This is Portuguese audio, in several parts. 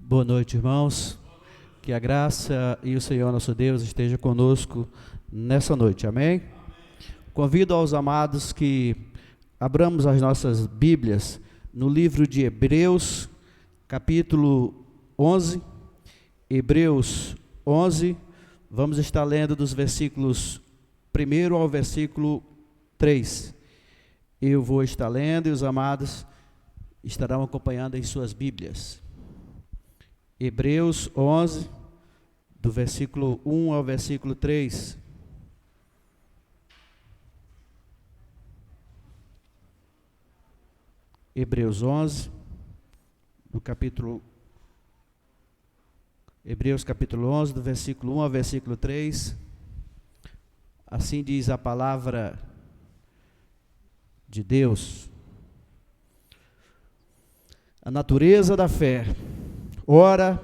Boa noite, irmãos. Que a graça e o Senhor nosso Deus esteja conosco nessa noite. Amém? Convido aos amados que abramos as nossas Bíblias no livro de Hebreus, capítulo 11. Hebreus 11, vamos estar lendo dos versículos 1 ao versículo 3. Eu vou estar lendo e os amados estarão acompanhando em suas Bíblias. Hebreus 11, do versículo 1 ao versículo 3. Hebreus 11, Hebreus capítulo 11, do versículo 1 ao versículo 3. Assim diz a palavra de Deus. A natureza da fé. Ora,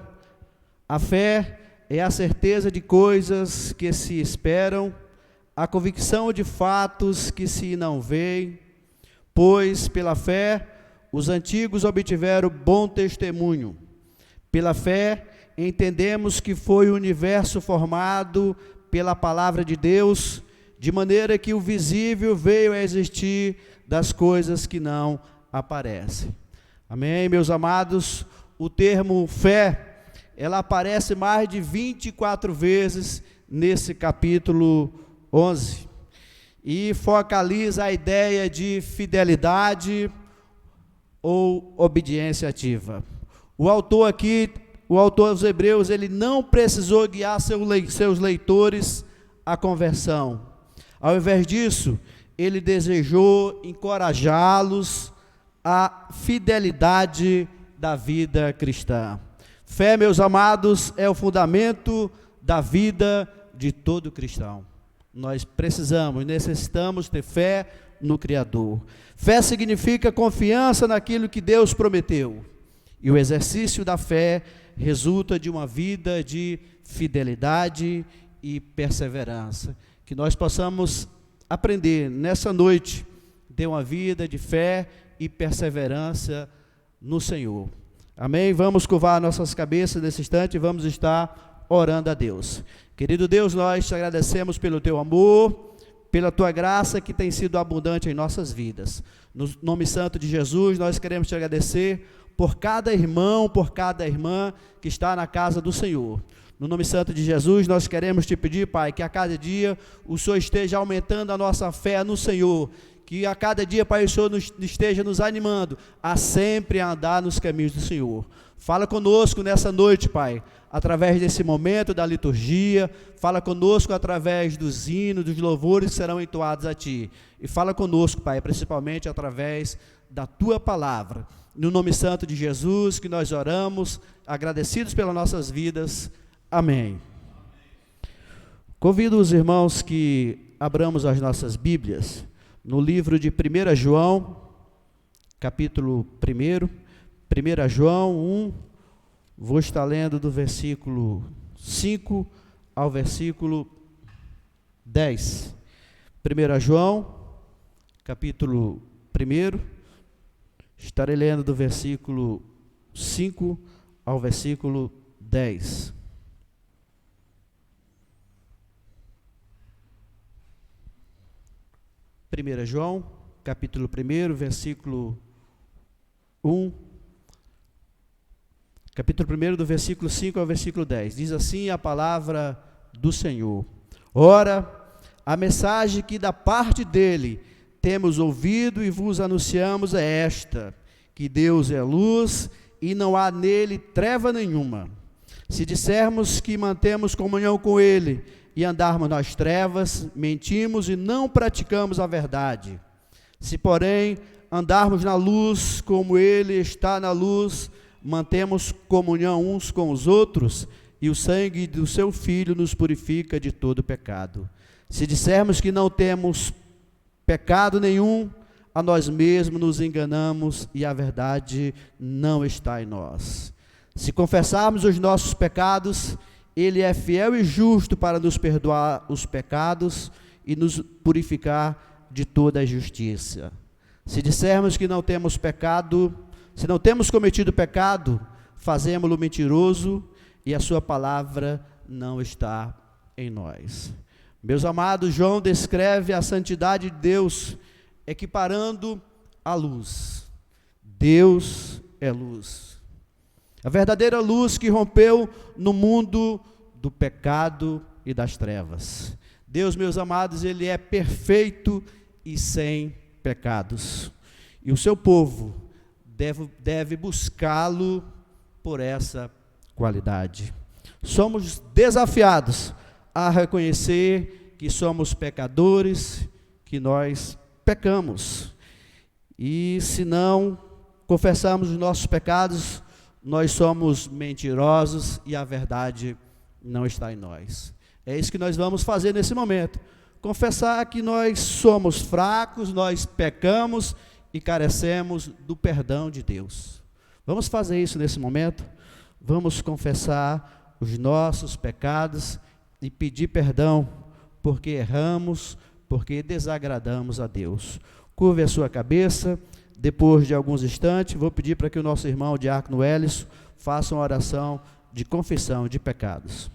a fé é a certeza de coisas que se esperam, a convicção de fatos que se não veem, pois pela fé os antigos obtiveram bom testemunho. Pela fé entendemos que foi o universo formado pela palavra de Deus, de maneira que o visível veio a existir das coisas que não aparecem. Amém, meus amados? O termo fé, ela aparece mais de 24 vezes nesse capítulo 11 e focaliza a ideia de fidelidade ou obediência ativa. O autor dos Hebreus, ele não precisou guiar seus leitores à conversão. Ao invés disso, ele desejou encorajá-los à fidelidade da vida cristã. Fé, meus amados, é o fundamento da vida de todo cristão. Nós necessitamos ter fé no Criador. Fé significa confiança naquilo que Deus prometeu. E o exercício da fé resulta de uma vida de fidelidade e perseverança. Que nós possamos aprender nessa noite, ter uma vida de fé e perseverança no Senhor. Amém? Vamos curvar nossas cabeças nesse instante e vamos estar orando a Deus. Querido Deus, nós te agradecemos pelo teu amor, pela tua graça que tem sido abundante em nossas vidas. No nome santo de Jesus, nós queremos te agradecer por cada irmão, por cada irmã que está na casa do Senhor. No nome santo de Jesus, nós queremos te pedir, Pai, que a cada dia o Senhor esteja aumentando a nossa fé no Senhor, que a cada dia, Pai, o Senhor esteja nos animando a sempre andar nos caminhos do Senhor. Fala conosco nessa noite, Pai, através desse momento da liturgia, fala conosco através dos hinos, dos louvores que serão entoados a Ti, e fala conosco, Pai, principalmente através da Tua palavra. No nome santo de Jesus que nós oramos, agradecidos pelas nossas vidas. Amém. Convido os irmãos que abramos as nossas Bíblias no livro de 1 João, capítulo 1, 1 João 1, vou estar lendo do versículo 5 ao versículo 10. 1 João, capítulo 1, estarei lendo do versículo 5 ao versículo 10. João, capítulo 1, versículo 1, capítulo 1, do versículo 5 ao versículo 10, diz assim a palavra do Senhor: Ora, a mensagem que da parte dele temos ouvido e vos anunciamos é esta, que Deus é luz e não há nele treva nenhuma. Se dissermos que mantemos comunhão com ele e andarmos nas trevas, mentimos e não praticamos a verdade. Se, porém, andarmos na luz, como ele está na luz, mantemos comunhão uns com os outros, e o sangue do seu Filho nos purifica de todo pecado. Se dissermos que não temos pecado nenhum, a nós mesmos nos enganamos e a verdade não está em nós. Se confessarmos os nossos pecados, Ele é fiel e justo para nos perdoar os pecados e nos purificar de toda a injustiça. Se dissermos que não temos pecado, se não temos cometido pecado, fazemo-lo mentiroso e a sua palavra não está em nós. Meus amados, João descreve a santidade de Deus equiparando a luz. Deus é luz. A verdadeira luz que rompeu no mundo do pecado e das trevas. Deus, meus amados, Ele é perfeito e sem pecados. E o seu povo deve buscá-lo por essa qualidade. Somos desafiados a reconhecer que somos pecadores, que nós pecamos. E se não confessarmos os nossos pecados, nós somos mentirosos e a verdade não está em nós. É isso que nós vamos fazer nesse momento. Confessar que nós somos fracos, nós pecamos e carecemos do perdão de Deus. Vamos fazer isso nesse momento? Vamos confessar os nossos pecados e pedir perdão, porque erramos, porque desagradamos a Deus. Curve a sua cabeça. Depois de alguns instantes, vou pedir para que o nosso irmão, o diácono Hélicio, faça uma oração de confissão de pecados.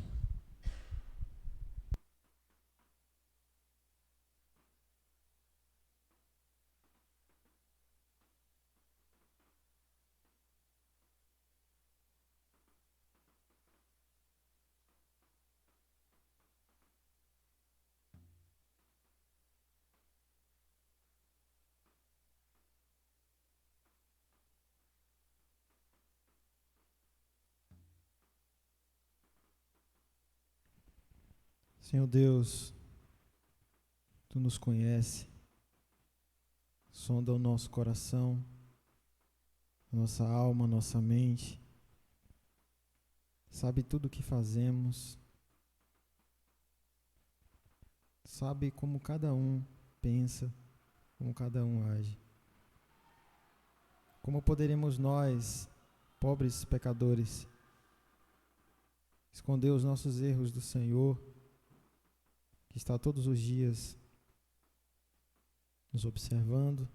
Senhor Deus, Tu nos conhece, sonda o nosso coração, nossa alma, nossa mente, sabe tudo o que fazemos, sabe como cada um pensa, como cada um age. Como poderemos nós, pobres pecadores, esconder os nossos erros do Senhor, que está todos os dias nos observando,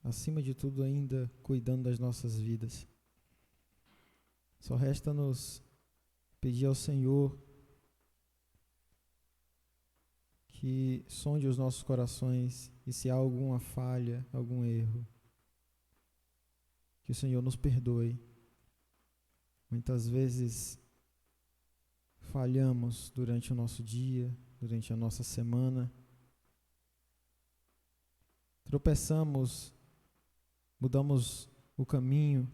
acima de tudo ainda cuidando das nossas vidas. Só resta-nos pedir ao Senhor que sonde os nossos corações e se há alguma falha, algum erro, que o Senhor nos perdoe. Muitas vezes falhamos durante o nosso dia, durante a nossa semana. Tropeçamos, mudamos o caminho,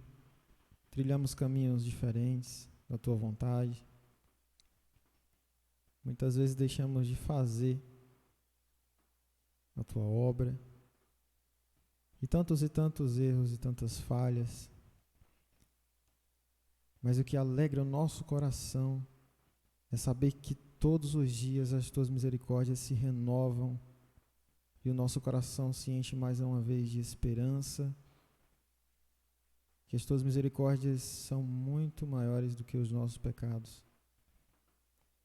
trilhamos caminhos diferentes da Tua vontade. Muitas vezes deixamos de fazer a Tua obra. E tantos erros e tantas falhas. Mas o que alegra o nosso coração é saber que todos os dias as Tuas misericórdias se renovam e o nosso coração se enche mais uma vez de esperança, que as Tuas misericórdias são muito maiores do que os nossos pecados.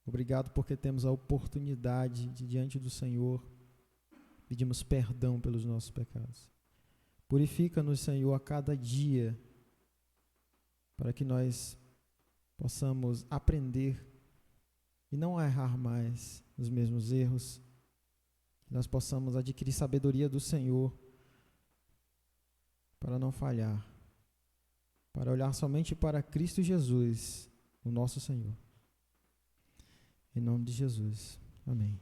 Obrigado porque temos a oportunidade de, diante do Senhor, pedimos perdão pelos nossos pecados. Purifica-nos, Senhor, a cada dia, para que nós possamos aprender e não errar mais nos mesmos erros, que nós possamos adquirir sabedoria do Senhor para não falhar, para olhar somente para Cristo Jesus, o nosso Senhor. Em nome de Jesus. Amém.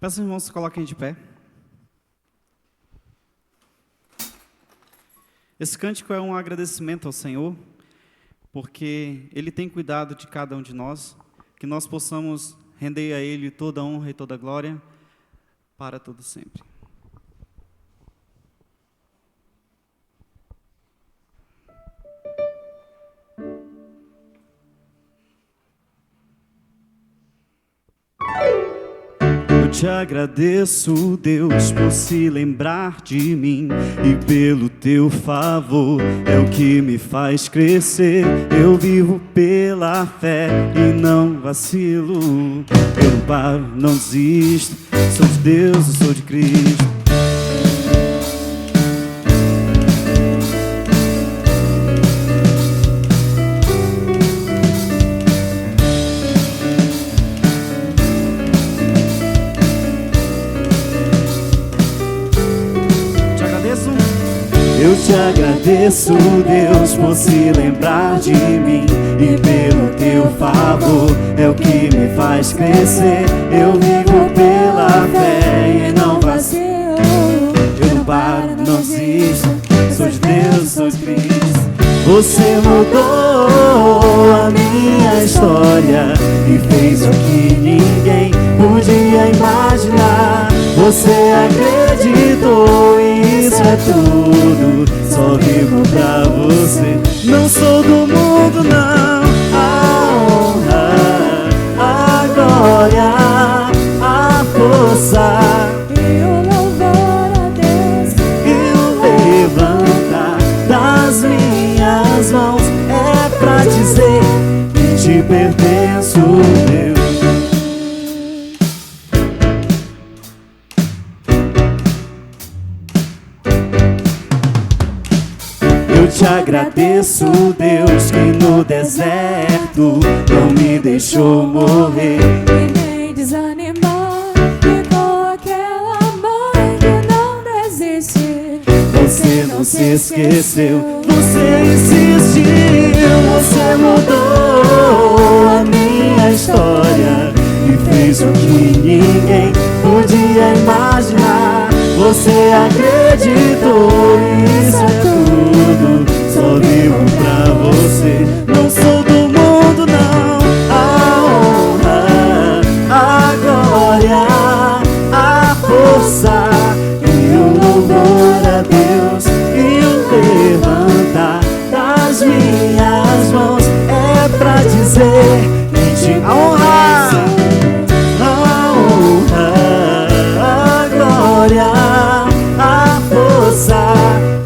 Peço aos irmãos que se coloquem de pé. Esse cântico é um agradecimento ao Senhor, porque Ele tem cuidado de cada um de nós, que nós possamos render a Ele toda a honra e toda a glória, para todo sempre. te agradeço, Deus, por se lembrar de mim, e pelo teu favor é o que me faz crescer. Eu vivo pela fé e não vacilo. Eu não paro, não desisto. Sou de Deus, eu sou de Cristo. Eu te agradeço, Deus, por se lembrar de mim, e pelo teu favor é o que me faz crescer. Eu vivo pela fé e não vacilo. Eu não paro, não desisto. Sou de Deus, sou de Cristo. Você mudou a minha história e fez o que ninguém podia imaginar. Você acreditou e isso é tudo. Só vivo pra você. Não sou do mundo, não. A honra, a glória, a força e o louvor a Deus, e o levantar das minhas mãos é pra dizer que te pertenço, Deus. Eu te agradeço, Deus, que no deserto não me deixou morrer e nem desanimou. Ficou aquela mãe que não desiste. Você não se esqueceu, você insistiu. Você mudou a minha história e fez o que ninguém podia imaginar. Você acreditou, isso é tudo. Só vivo pra você. Não sou do mundo, não. A honra, a glória, a força e o louvor a Deus e o levantar das minhas mãos é pra dizer que te honra, a honra, a glória, a força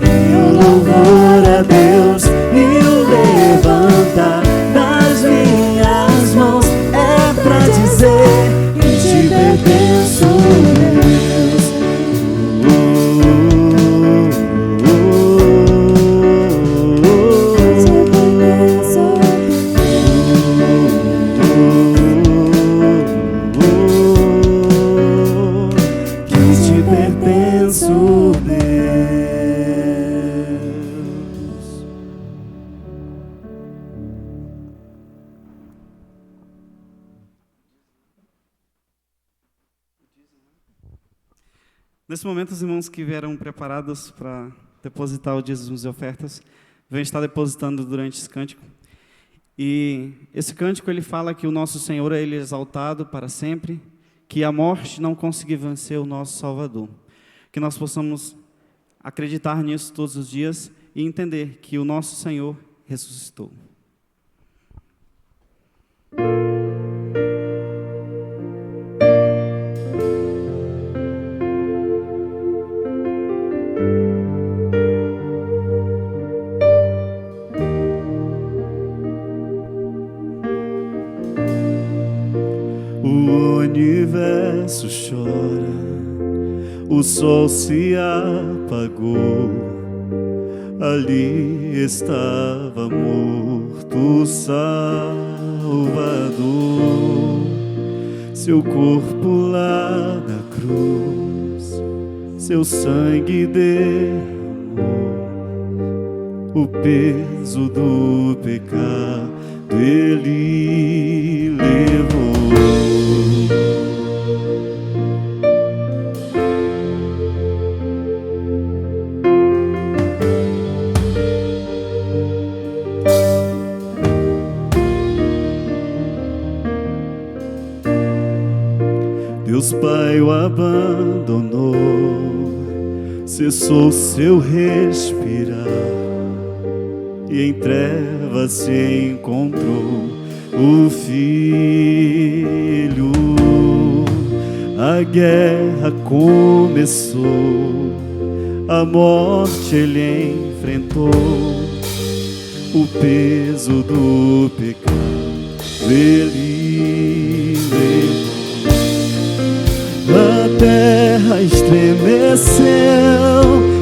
e o louvor a Deus e o levantar das minhas mãos é pra dizer que te pertenço, Deus. Que te pertenço, Deus. Nesse momento, os irmãos que vieram preparados para depositar o dízimos e ofertas vão estar depositando durante esse cântico. E esse cântico ele fala que o nosso Senhor ele é exaltado para sempre, que a morte não conseguiu vencer o nosso Salvador. Que nós possamos acreditar nisso todos os dias e entender que o nosso Senhor ressuscitou. O universo chora, o sol se apagou, ali estava morto o Salvador. Seu corpo lá na cruz, seu sangue derramou, o peso do pecado ele levou. Deus Pai o abandonou, cessou seu respirar, e em trevas se encontrou o Filho. A guerra começou, a morte ele enfrentou, o peso do pecado ele levou. A terra estremeceu,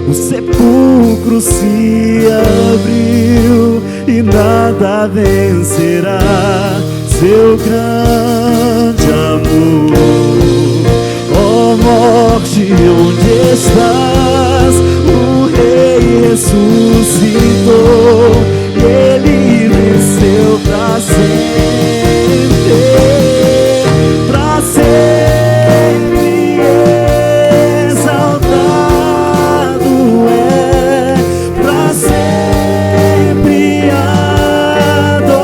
o sepulcro se abriu e nada vencerá seu grande amor. Ó morte, onde estás? O Rei ressuscitou, ele venceu pra sempre, pra sempre exaltado é, pra sempre adorado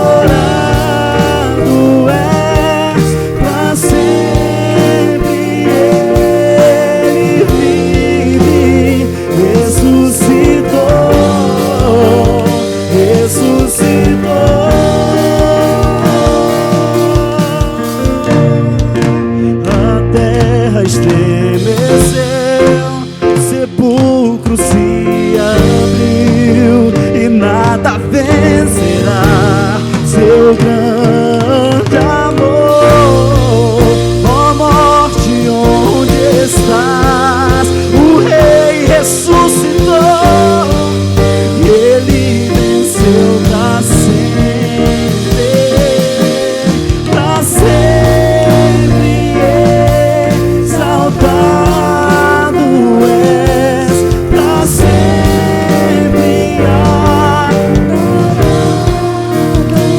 é, pra sempre ele vive, ressuscitou, ressuscitou. A terra estremeceu, o sepulcro se abriu e nada vencerá seu grande amor. Ó morte, onde estás? O Rei ressuscitou e ele venceu pra sempre, pra sempre exaltado és, pra sempre adorado és,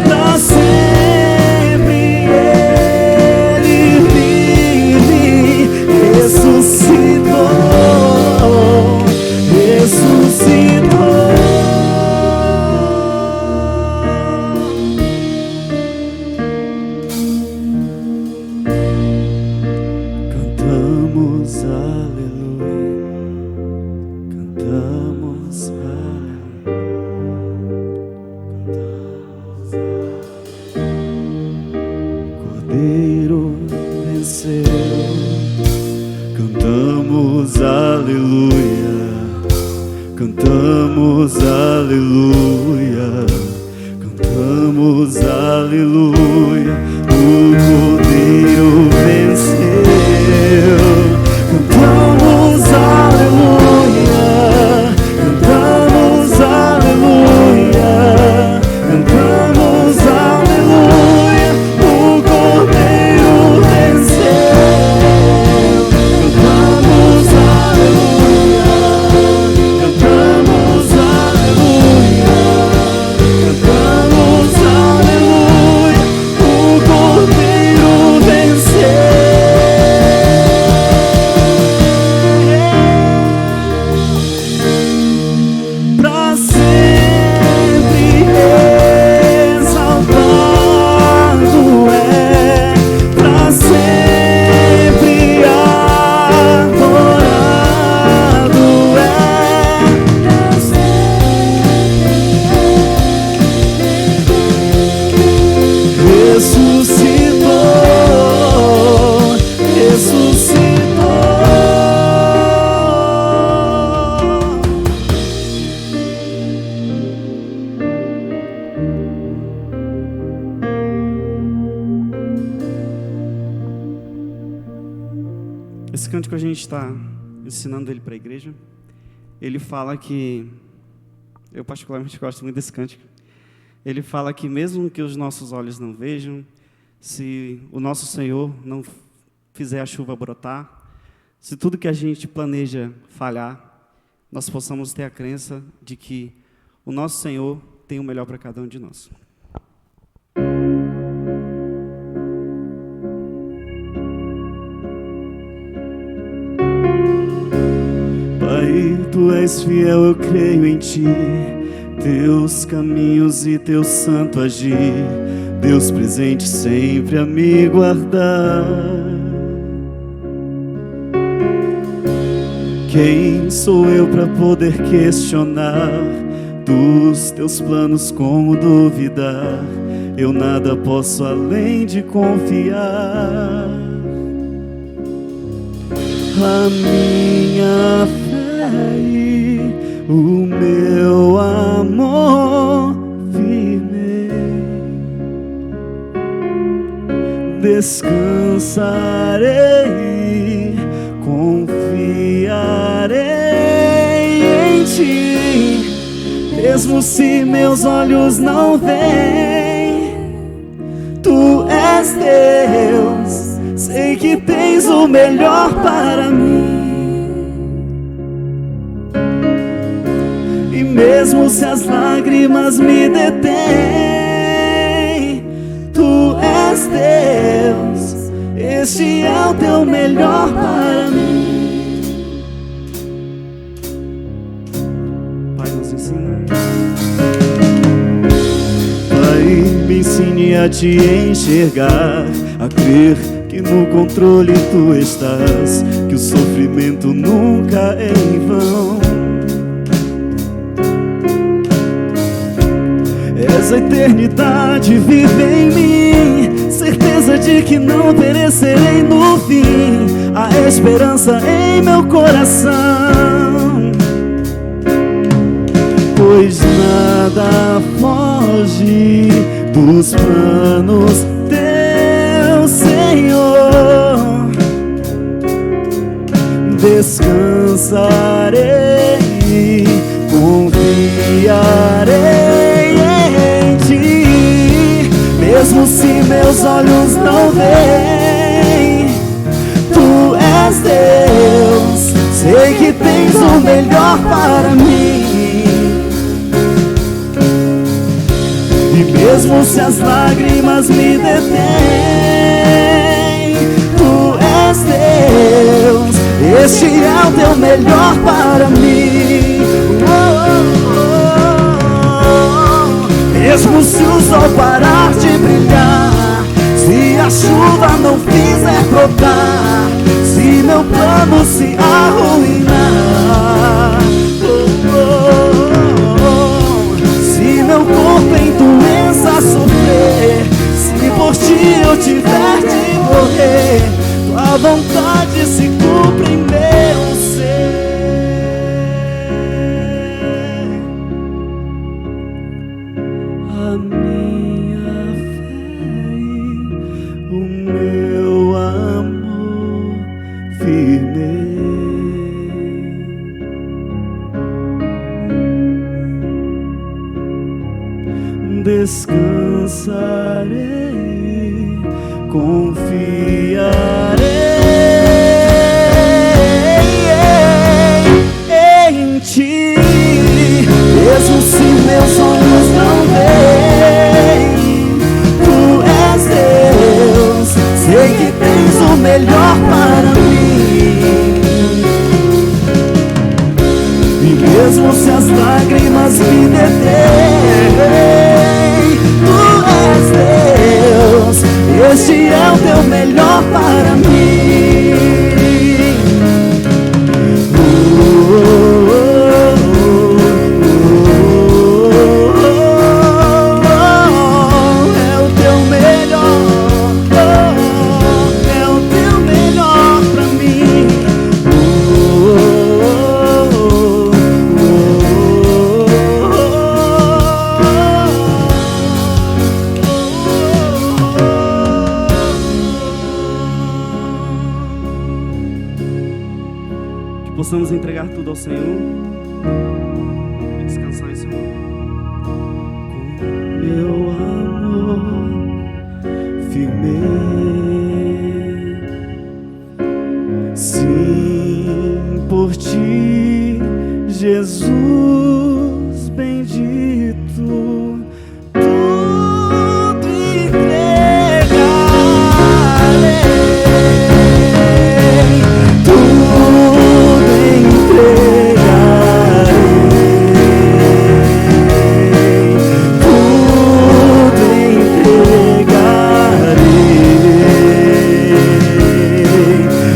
pra sempre ele vive, ressuscitou, ressuscitou. Cantamos aleluia, cantamos aleluia, Cordeiro venceu. Cantamos aleluia, cantamos aleluia, cantamos aleluia, o Cordeiro venceu. Cantamos aleluia, cantamos aleluia, cantamos aleluia, o Cordeiro venceu. Cantamos aleluia, cantamos aleluia, cantamos aleluia, o Cordeiro venceu. Pra sempre exaltado é, pra sempre adorado é, pra sempre ressuscitou, ressuscitou. Esse cântico a gente está ensinando ele para a igreja. Ele fala que, eu particularmente gosto muito desse cântico. Ele fala que mesmo que os nossos olhos não vejam, se o nosso Senhor não fizer a chuva brotar, se tudo que a gente planeja falhar, nós possamos ter a crença de que o nosso Senhor tem o melhor para cada um de nós. Pai, Tu és fiel, eu creio em Ti, Teus caminhos e Teu santo agir, Deus presente sempre a me guardar. Quem sou eu para poder questionar dos Teus planos, como duvidar? Eu nada posso além de confiar. a minha fé e o meu amor firme, descansarei, confiarei em ti, mesmo se meus olhos não veem. Tu és Deus, sei que tens o melhor para mim. E mesmo se as lágrimas me detêm, Tu és Deus, este é o teu melhor para mim. Pai, nos ensina. Pai, me ensine a te enxergar, a crer que no controle tu estás, que o sofrimento nunca é em vão. És a eternidade, vive em mim, certeza de que não perecerei no fim, a esperança em meu coração. Pois nada foge dos planos teu, Senhor. Descansarei, confiarei em ti, mesmo se meus olhos não veem. Tu és Deus, sei que tens o melhor para mim. E mesmo se as lágrimas me detêm, Tu és Deus, este é o teu melhor para mim. Mesmo se o sol parar de brilhar, se a chuva não fizer brotar, se meu plano se arruinar, se meu corpo em doença sofrer, se por ti eu tiver de morrer, tua vontade se cumpre em meu ser. A minha fé e o meu amor firme, descansarei, confiarei em ti, mesmo se meus olhos não veem. Tu és Deus, sei que tens o melhor para mim. E mesmo se as lágrimas me detêm, Tu és Deus, este é o teu melhor para mim. É o teu melhor, é o teu melhor para mim. Que possamos entregar tudo ao Senhor e descansar em Senhor. Com meu amor firme, sim, por ti, Jesus bendito, tudo entregarei, tudo entregarei,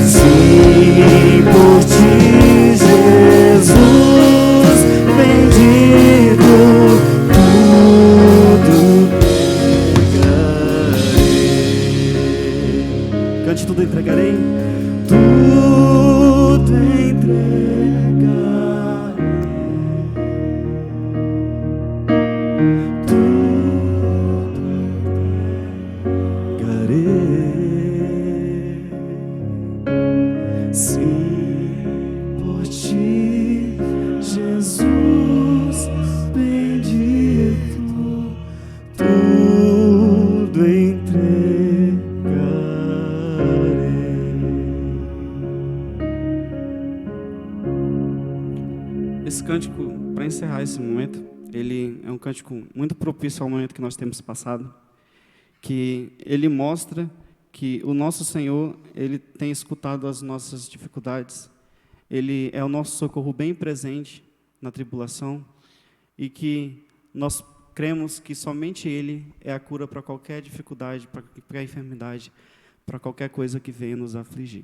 sim, por ti, Jesus bendito, tudo para encerrar esse momento, ele é um cântico muito propício ao momento que nós temos passado, que ele mostra que o nosso Senhor, ele tem escutado as nossas dificuldades, ele é o nosso socorro bem presente na tribulação, e que nós cremos que somente ele é a cura para qualquer dificuldade, para a enfermidade, para qualquer coisa que venha nos afligir.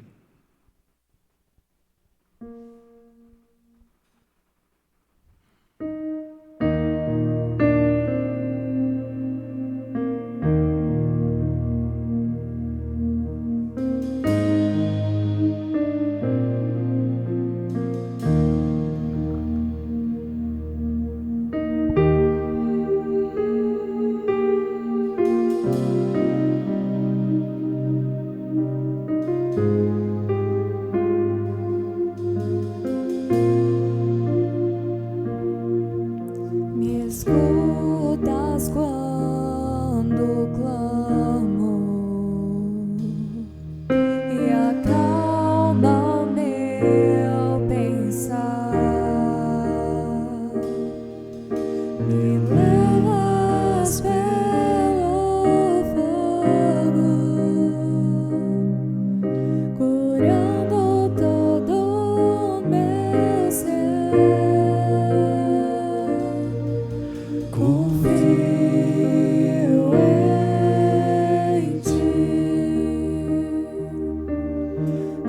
Me escutas quando clamo e acalma o meu pensar. Me levas pelo fogo, curando todo o meu ser. Confio em ti,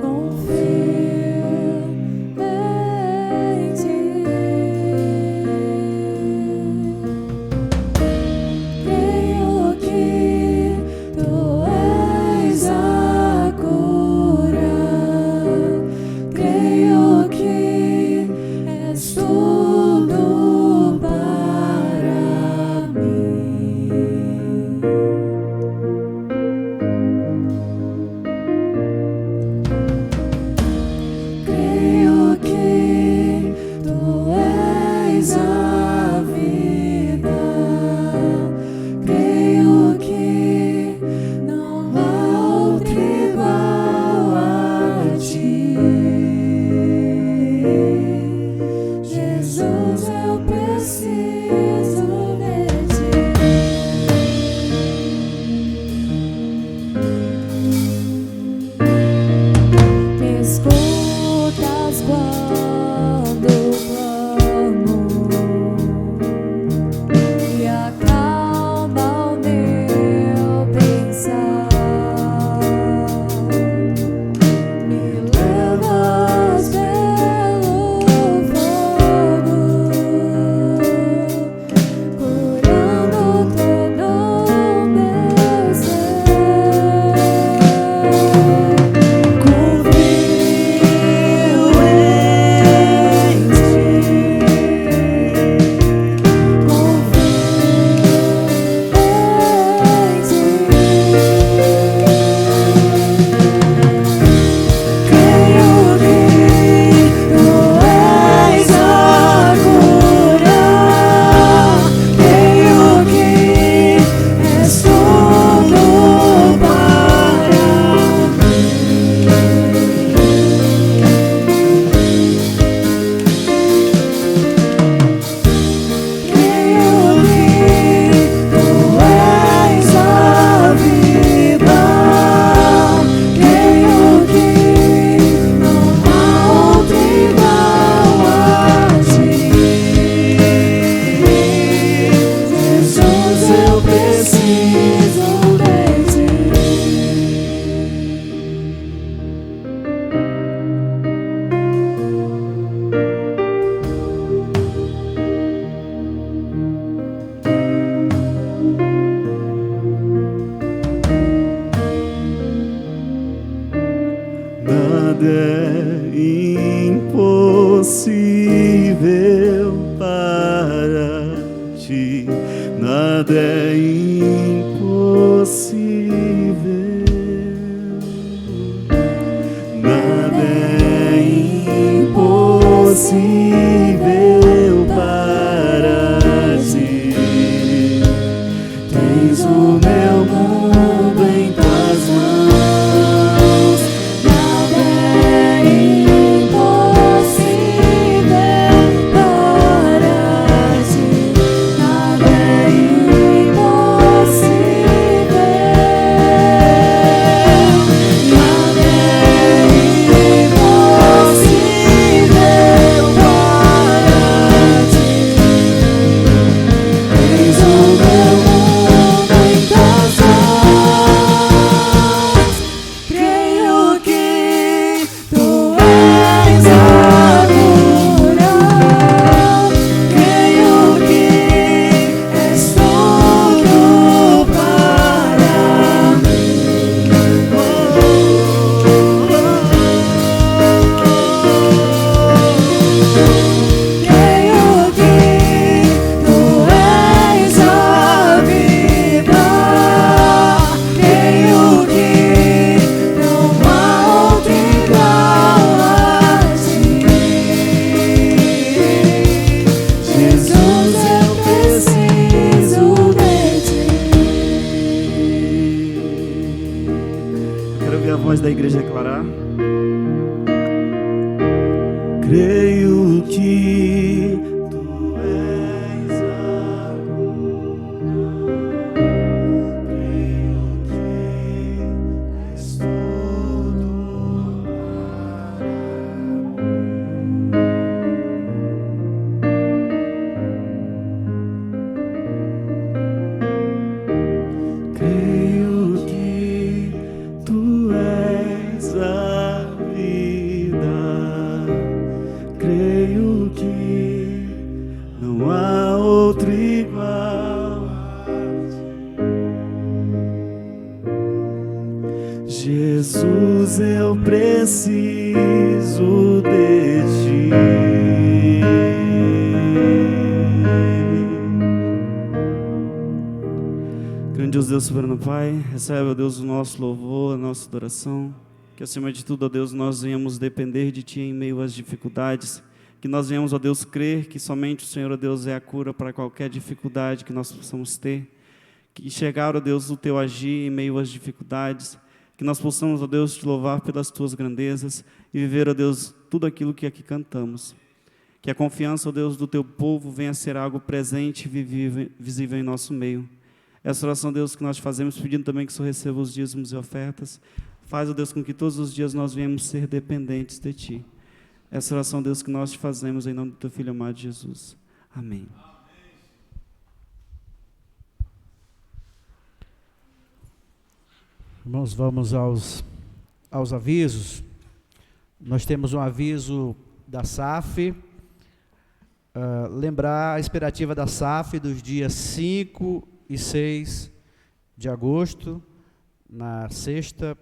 confio em ti. Creio que tu és a cura, creio que és tudo para mim. Creio que tu és a vida, creio que não há outro igual a ti. Jesus, eu preciso de ti. Me escutas quando clamo e acalma o meu pensar. Me levas pelo fogo, curando todo o meu ser. Confio em ti, creio que tu és a cura, creio que és tudo para mim. Creio que tu és a vida, creio que não há outro igual a ti. Jesus, eu preciso de ti. Nada é impossível para ti, nada é impossível, nada é impossível para ti. Tens o meu mundo em tuas mãos. Nada é impossível para da igreja declarar. Creio que tu és a cura, creio que és tudo para mim. Creio que tu és a vida. Creio que não há outro igual a ti. Jesus, eu preciso de ti. Grandioso Deus, soberano Pai, recebe, ó Deus, o nosso louvor, a nossa adoração. Que acima de tudo, ó Deus, nós venhamos depender de Ti em meio às dificuldades. Que nós venhamos, ó Deus, crer que somente o Senhor, ó Deus, é a cura para qualquer dificuldade que nós possamos ter. Que enxergar, ó Deus, o Teu agir em meio às dificuldades. Que nós possamos, ó Deus, Te louvar pelas Tuas grandezas e viver, ó Deus, tudo aquilo que aqui cantamos. Que a confiança, ó Deus, do Teu povo venha a ser algo presente e visível em nosso meio. Essa oração, Deus, que nós fazemos, pedindo também que o Senhor receba os dízimos e ofertas. Faz, ó Deus, com que todos os dias nós venhamos ser dependentes de Ti. Essa oração, Deus, que nós te fazemos em nome do Teu Filho amado Jesus. Amém. Irmãos, vamos aos avisos. Nós temos um aviso da SAF. Lembrar a expectativa da SAF dos dias 5 e 6 de agosto, na sexta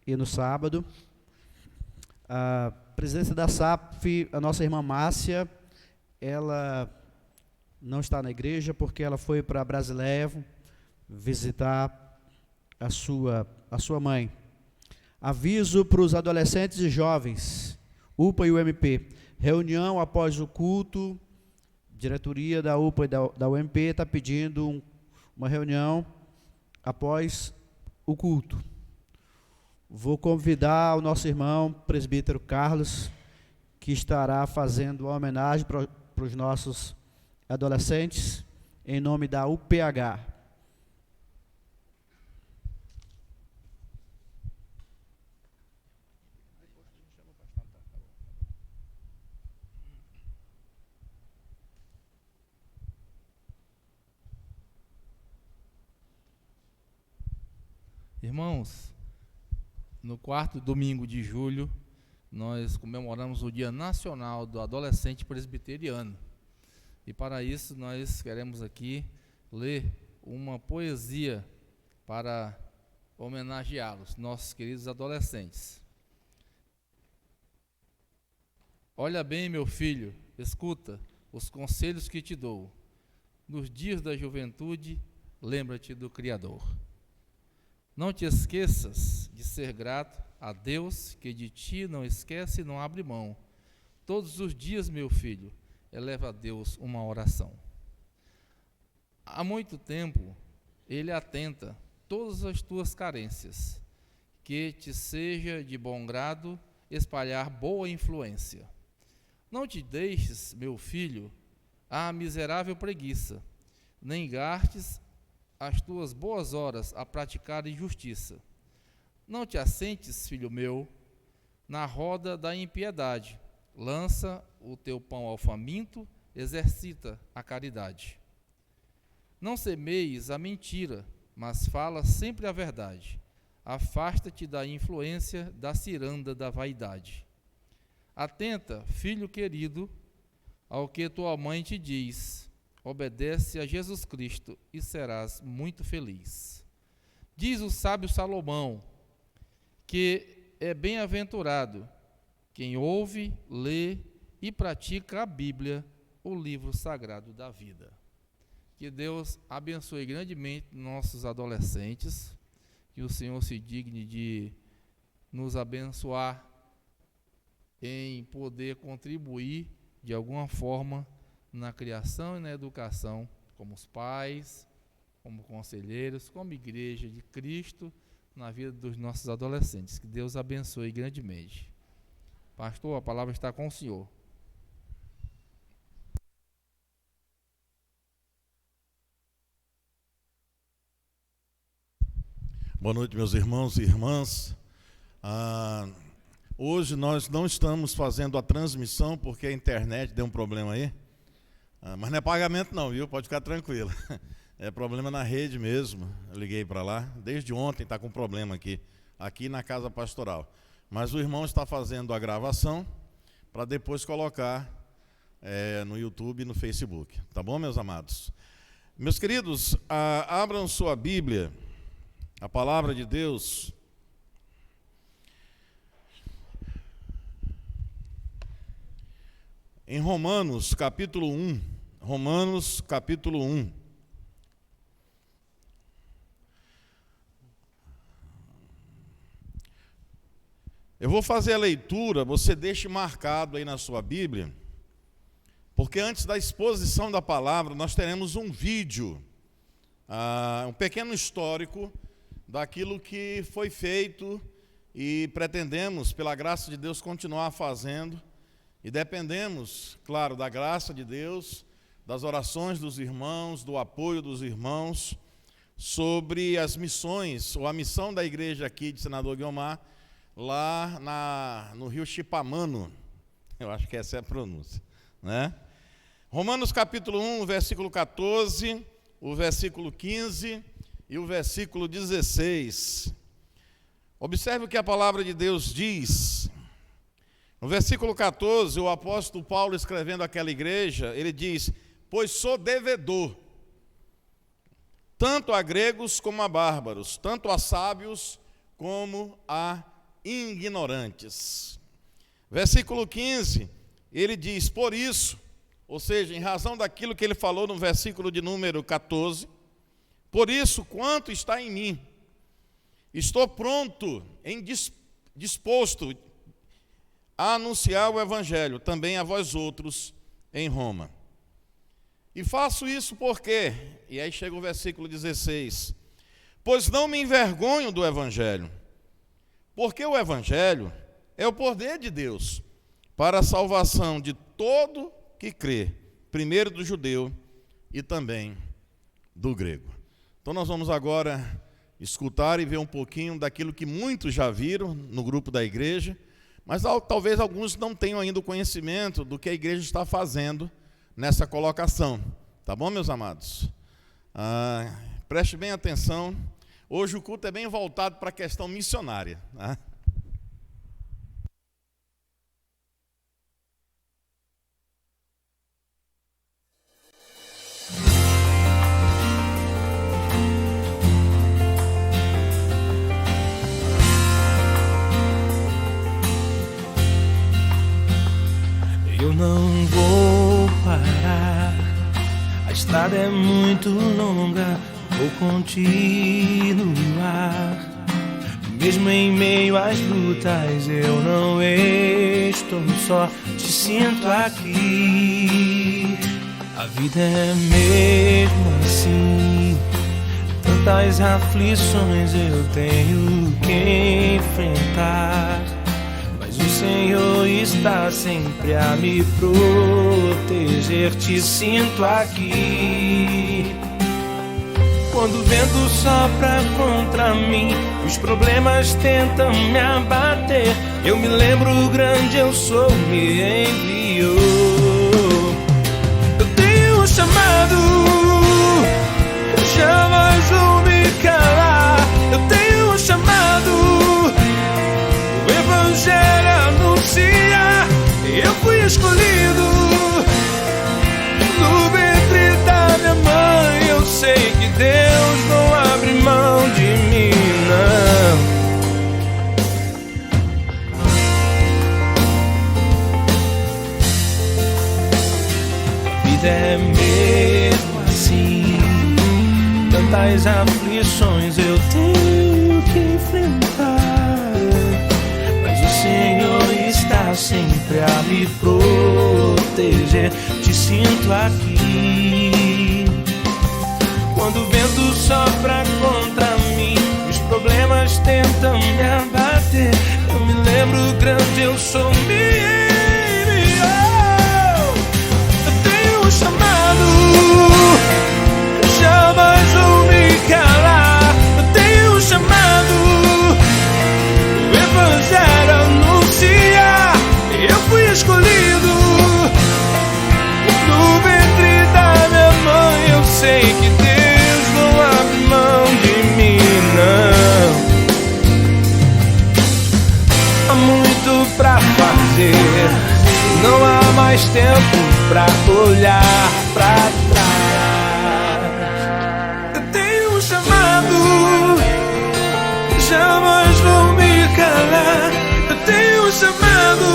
e no sábado. A presidência da SAF, a nossa irmã Márcia, ela não está na igreja porque ela foi para Brasileia visitar a sua mãe. Aviso para os adolescentes e jovens, UPA e UMP, reunião após o culto, diretoria da UPA e da UMP está pedindo uma reunião após o culto. Vou convidar o nosso irmão presbítero Carlos, que estará fazendo uma homenagem para os nossos adolescentes, em nome da UPH. Irmãos, no 4º domingo de julho, nós comemoramos o Dia Nacional do Adolescente Presbiteriano. E para isso nós queremos aqui ler uma poesia para homenageá-los, nossos queridos adolescentes. Olha bem, meu filho, escuta os conselhos que te dou. Nos dias da juventude, lembra-te do Criador. Não te esqueças de ser grato a Deus, que de ti não esquece e não abre mão. Todos os dias, meu filho, eleva a Deus uma oração. Há muito tempo, Ele atenta todas as tuas carências, que te seja de bom grado espalhar boa influência. Não te deixes, meu filho, à miserável preguiça, nem gastes as tuas boas horas a praticar injustiça. Não te assentes, filho meu, na roda da impiedade. Lança o teu pão ao faminto, exercita a caridade. Não semeies a mentira, mas fala sempre a verdade. Afasta-te da influência da ciranda da vaidade. Atenta, filho querido, ao que tua mãe te diz. Obedece a Jesus Cristo e serás muito feliz. Diz o sábio Salomão que é bem-aventurado quem ouve, lê e pratica a Bíblia, o livro sagrado da vida. Que Deus abençoe grandemente nossos adolescentes, que o Senhor se digne de nos abençoar em poder contribuir de alguma forma na criação e na educação, como os pais, como conselheiros, como igreja de Cristo, na vida dos nossos adolescentes. Que Deus abençoe grandemente. Pastor, a palavra está com o senhor. Boa noite, meus irmãos e irmãs. Hoje nós não estamos fazendo a transmissão porque a internet deu um problema aí. Mas não é pagamento não, viu? Pode ficar tranquilo. É problema na rede mesmo. Eu liguei para lá. Desde ontem está com problema aqui na casa pastoral. Mas o irmão está fazendo a gravação para depois colocar no YouTube e no Facebook. Tá bom, meus amados? Meus queridos, abram sua Bíblia, a palavra de Deus. Em Romanos, capítulo 1. Romanos, capítulo 1. Eu vou fazer a leitura, você deixe marcado aí na sua Bíblia, porque antes da exposição da palavra, nós teremos um vídeo, um pequeno histórico daquilo que foi feito e pretendemos, pela graça de Deus, continuar fazendo. E dependemos, claro, da graça de Deus, das orações dos irmãos, do apoio dos irmãos, sobre as missões, ou a missão da igreja aqui de Senador Guiomar, lá no Rio Chipamano. Eu acho que essa é a pronúncia, né? Romanos capítulo 1, versículo 14, o versículo 15 e o versículo 16. Observe o que a palavra de Deus diz. No versículo 14, o apóstolo Paulo, escrevendo àquela igreja, ele diz: pois sou devedor, tanto a gregos como a bárbaros, tanto a sábios como a ignorantes. Versículo 15, ele diz: por isso, ou seja, em razão daquilo que ele falou no versículo de número 14, por isso, quanto está em mim, estou pronto, disposto a anunciar o Evangelho, também a vós outros em Roma. E faço isso porque, e aí chega o versículo 16, pois não me envergonho do Evangelho, porque o Evangelho é o poder de Deus para a salvação de todo que crê, primeiro do judeu e também do grego. Então nós vamos agora escutar e ver um pouquinho daquilo que muitos já viram no grupo da igreja, mas talvez alguns não tenham ainda o conhecimento do que a igreja está fazendo nessa colocação. Tá bom, meus amados? Preste bem atenção. Hoje o culto é bem voltado para a questão missionária, né? Eu não vou parar, a estrada é muito longa, vou continuar. Mesmo em meio às lutas, eu não estou só, te sinto aqui. A vida é mesmo assim, tantas aflições eu tenho que enfrentar. O Senhor está sempre a me proteger, te sinto aqui. Quando o vento sopra contra mim, os problemas tentam me abater, eu me lembro o grande eu sou, me enviou. Eu tenho um chamado, jamais vou me calar. Eu tenho um chamado, o Evangelho anuncia, eu fui escolhido no ventre da minha mãe. Eu sei que Deus não abre mão de mim, não. A vida é mesmo assim, tantas aflições eu tenho que enfrentar, mas o Senhor está sempre a me proteger, te sinto aqui. Quando o vento sopra contra mim, os problemas grande eu sou, me enviou. Eu tenho um chamado, jamais vou me calar. Eu tenho um chamado, o evangelho anunciar. Eu fui escolhido no ventre da minha mãe. Eu sei que Deus não abre mão de mim, não. Há muito pra fazer, não há mais tempo pra olhar pra trás. Eu tenho um chamado, jamais vou me calar. Eu tenho um chamado,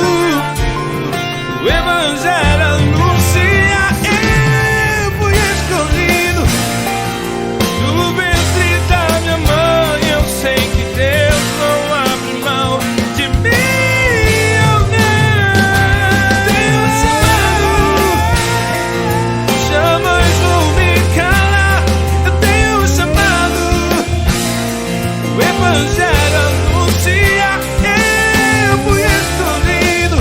o evangelho anuncia. Eu fui escolhido no ventre da minha mãe. Eu sei que Deus não abre mão de mim. Eu tenho um chamado, jamais vou me calar. Eu tenho um chamado, o evangelho anuncia. Eu fui escolhido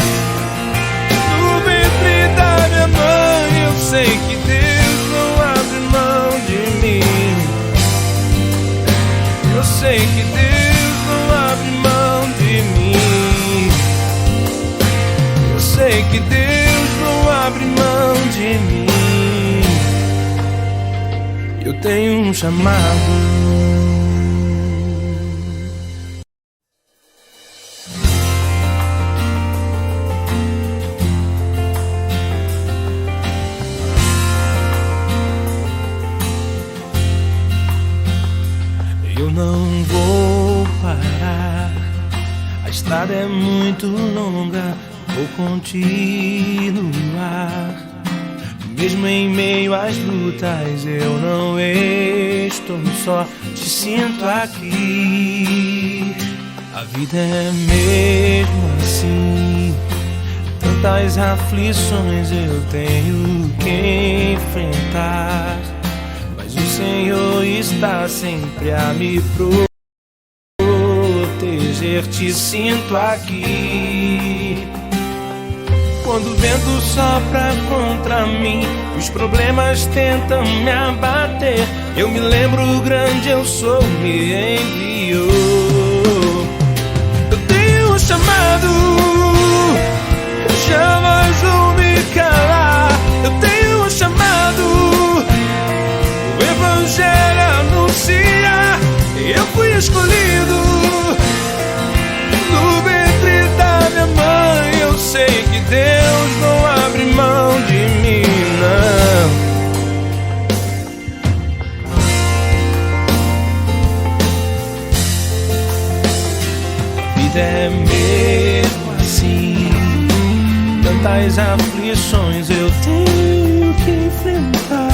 no ventre da minha mãe. Eu sei que Deus não abre mão de mim. Eu sei que Deus não abre mão de mim. Eu sei que Deus não abre mão de mim. Eu tenho um chamado. Eu não vou parar, a estrada é muito longa, vou continuar. Mesmo em meio às lutas, eu não estou só, te sinto aqui. A vida é mesmo assim, tantas aflições eu tenho que enfrentar. O Senhor está sempre a me proteger, te sinto aqui. Quando o vento sopra contra mim, os problemas tentam me abater, eu me lembro o grande eu sou, me enviou. Eu tenho um chamado, jamais vou me calar. Eu tenho um chamado, o evangelho anuncia. Eu fui escolhido no ventre da minha mãe. Eu sei que Deus não abre mão de mim, não. A vida é mesmo assim, tantas aflições eu tenho que enfrentar,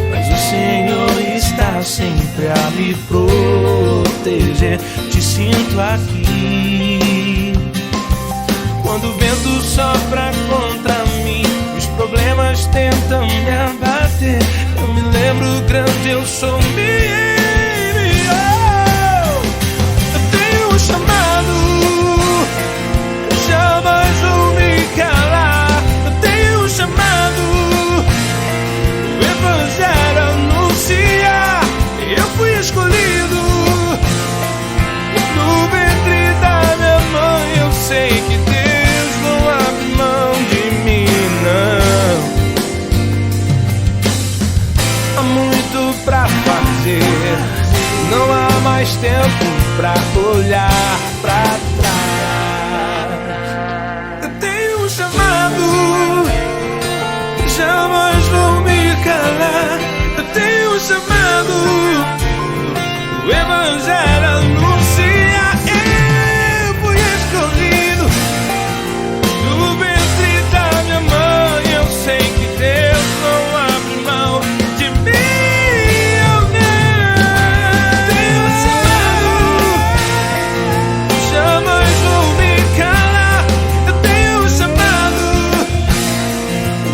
mas o Senhor está sempre a me proteger, te sinto aqui. Quando o vento sopra contra mim, os problemas tentam me abater, eu me lembro grande eu sou, me enviou. Eu tenho um chamado, jamais vou me calar. Eu tenho um chamado, o evangelho anuncia. Eu fui escolhido no ventre da minha mãe. Eu sei que Deus não abre mão de mim, não. Há muito pra fazer, não há mais tempo pra olhar pra trás. Eu tenho um chamado, jamais vou me calar. Eu tenho um chamado, o evangelho anuncia. Eu fui escolhido no ventre da minha mãe. Eu sei que Deus não abre mão de mim. Eu tenho um chamado, jamais vou me calar. Eu tenho um chamado,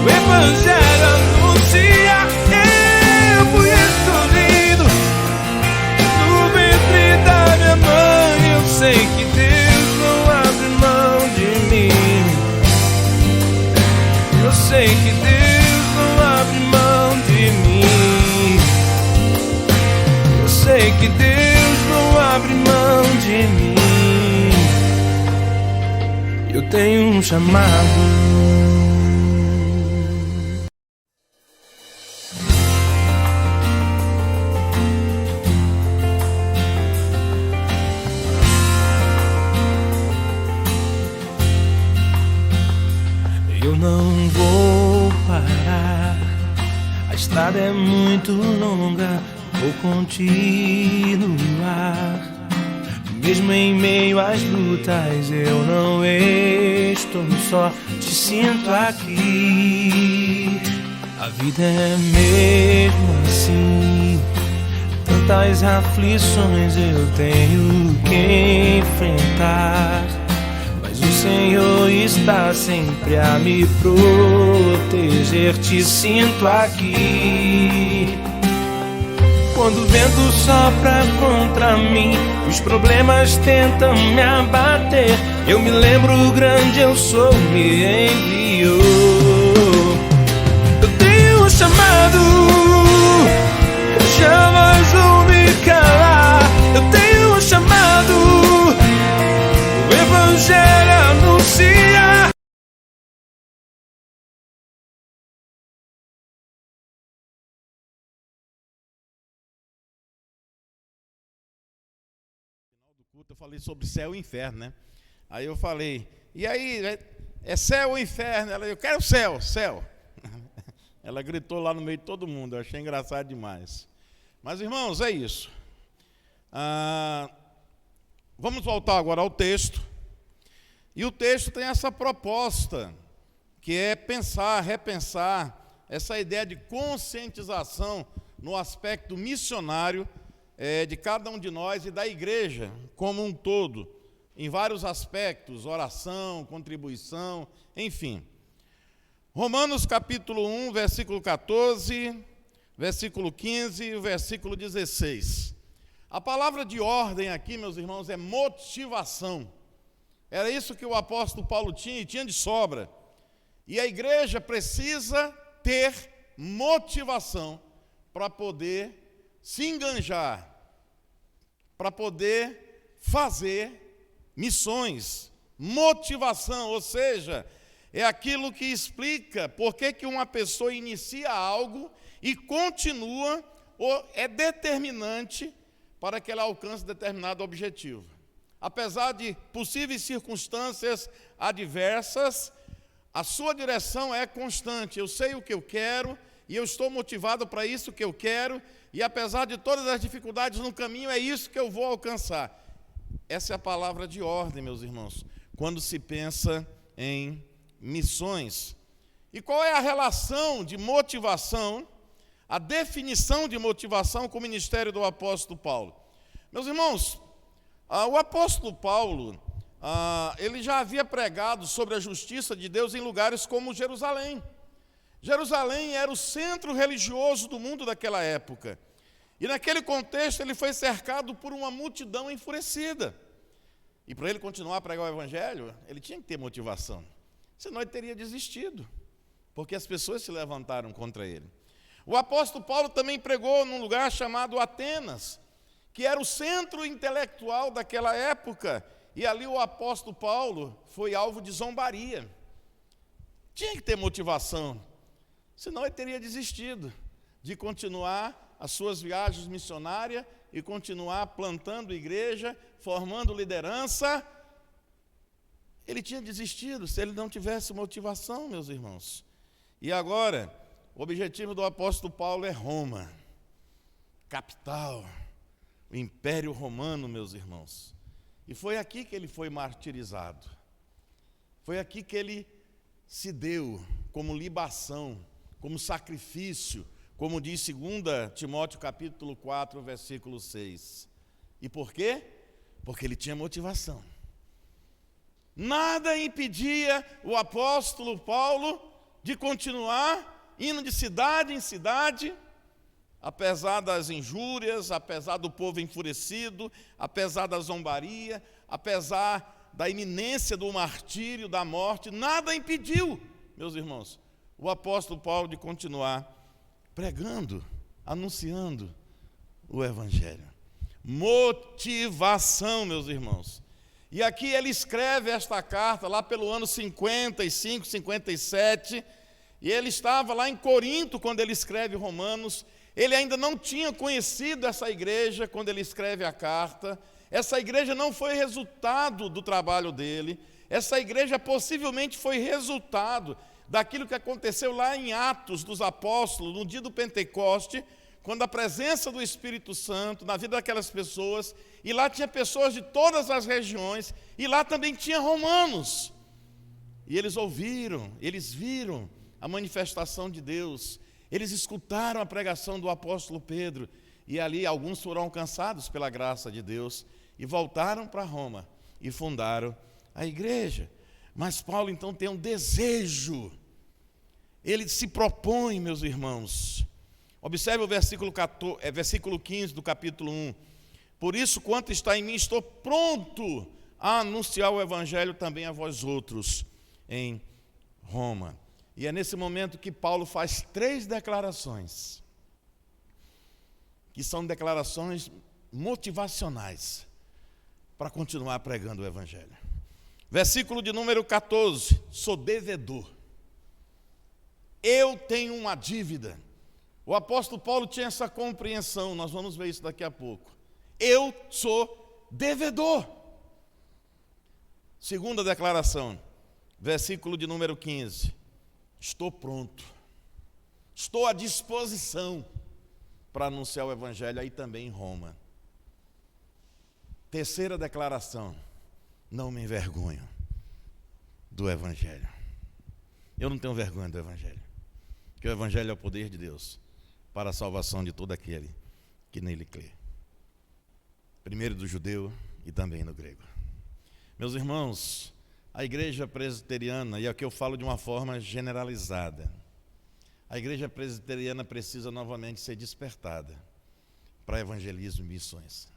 o evangelho anuncia. Eu fui escolhido que Deus não abre mão de mim. Eu tenho um chamado. Eu não vou parar, a estrada é muito longa, vou continuar. Mesmo em meio às lutas, eu não estou só, te sinto aqui. A vida é mesmo assim, tantas aflições eu tenho que enfrentar. Mas o Senhor está sempre a me proteger, te sinto aqui. Quando o vento sopra contra mim, os problemas tentam me abater, eu me lembro o grande eu sou, me enviou. Eu tenho um chamado, eu jamais vou me calar. Eu tenho um chamado, o Evangelho anunciar. Eu falei sobre céu e inferno, né? Aí eu falei, e aí, é céu ou inferno? Ela, eu quero céu, céu. Ela gritou lá no meio de todo mundo, eu achei engraçado demais. Mas, irmãos, é isso. Vamos voltar agora ao texto. E o texto tem essa proposta, que é pensar, repensar, essa ideia de conscientização no aspecto missionário de cada um de nós e da igreja como um todo, em vários aspectos, oração, contribuição, enfim. Romanos capítulo 1, versículo 14, versículo 15 e o versículo 16. A palavra de ordem aqui, meus irmãos, é motivação. Era isso que o apóstolo Paulo tinha, e tinha de sobra. E a igreja precisa ter motivação para poder se enganjar, para poder fazer missões. Motivação, ou seja, é aquilo que explica por que uma pessoa inicia algo e continua, ou é determinante para que ela alcance determinado objetivo. Apesar de possíveis circunstâncias adversas, a sua direção é constante. Eu sei o que eu quero e eu estou motivado para isso que eu quero, e apesar de todas as dificuldades no caminho, é isso que eu vou alcançar. Essa é a palavra de ordem, meus irmãos, quando se pensa em missões. E qual é a relação de motivação, a definição de motivação com o ministério do apóstolo Paulo? Meus irmãos, o apóstolo Paulo, ele já havia pregado sobre a justiça de Deus em lugares como Jerusalém. Jerusalém era o centro religioso do mundo daquela época. E naquele contexto ele foi cercado por uma multidão enfurecida. E para ele continuar a pregar o evangelho, ele tinha que ter motivação. Senão ele teria desistido, porque as pessoas se levantaram contra ele. O apóstolo Paulo também pregou num lugar chamado Atenas, que era o centro intelectual daquela época. E ali o apóstolo Paulo foi alvo de zombaria. Tinha que ter motivação, senão ele teria desistido de continuar as suas viagens missionárias e continuar plantando igreja, formando liderança. Ele tinha desistido se ele não tivesse motivação, meus irmãos. E agora, o objetivo do apóstolo Paulo é Roma, capital, o Império Romano, meus irmãos. E foi aqui que ele foi martirizado. Foi aqui que ele se deu como libação, como sacrifício, como diz 2 Timóteo capítulo 4, versículo 6. E por quê? Porque ele tinha motivação. Nada impedia o apóstolo Paulo de continuar indo de cidade em cidade, apesar das injúrias, apesar do povo enfurecido, apesar da zombaria, apesar da iminência do martírio, da morte, nada impediu, meus irmãos, o apóstolo Paulo de continuar pregando, anunciando o evangelho. motivação, meus irmãos. E aqui ele escreve esta carta lá pelo ano 55, 57, e ele estava lá em Corinto quando ele escreve Romanos. Ele ainda não tinha conhecido essa igreja quando ele escreve a carta. Essa igreja não foi resultado do trabalho dele. Essa igreja possivelmente foi resultado daquilo que aconteceu lá em Atos dos Apóstolos, no dia do Pentecoste, quando a presença do Espírito Santo na vida daquelas pessoas, e lá tinha pessoas de todas as regiões, e lá também tinha romanos. E eles ouviram, eles viram a manifestação de Deus, eles escutaram a pregação do apóstolo Pedro, e ali alguns foram alcançados pela graça de Deus, e voltaram para Roma, e fundaram a igreja. Mas Paulo então tem um desejo, ele se propõe, meus irmãos. Observe o versículo 15 do capítulo 1. Por isso, quanto está em mim, estou pronto a anunciar o evangelho também a vós outros em Roma. E é nesse momento que Paulo faz 3 declarações, que são declarações motivacionais para continuar pregando o evangelho. Versículo de número 14, sou devedor. Eu tenho uma dívida. O apóstolo Paulo tinha essa compreensão, nós vamos ver isso daqui a pouco. Eu sou devedor. Segunda declaração, versículo de número 15. Estou pronto. Estou à disposição para anunciar o evangelho aí também em Roma. Terceira declaração, não me envergonho do evangelho. Eu não tenho vergonha do evangelho, porque o evangelho é o poder de Deus para a salvação de todo aquele que nele crê. Primeiro do judeu e também do grego. Meus irmãos, a igreja presbiteriana, e aqui eu falo de uma forma generalizada, a igreja presbiteriana precisa novamente ser despertada para evangelismo e missões.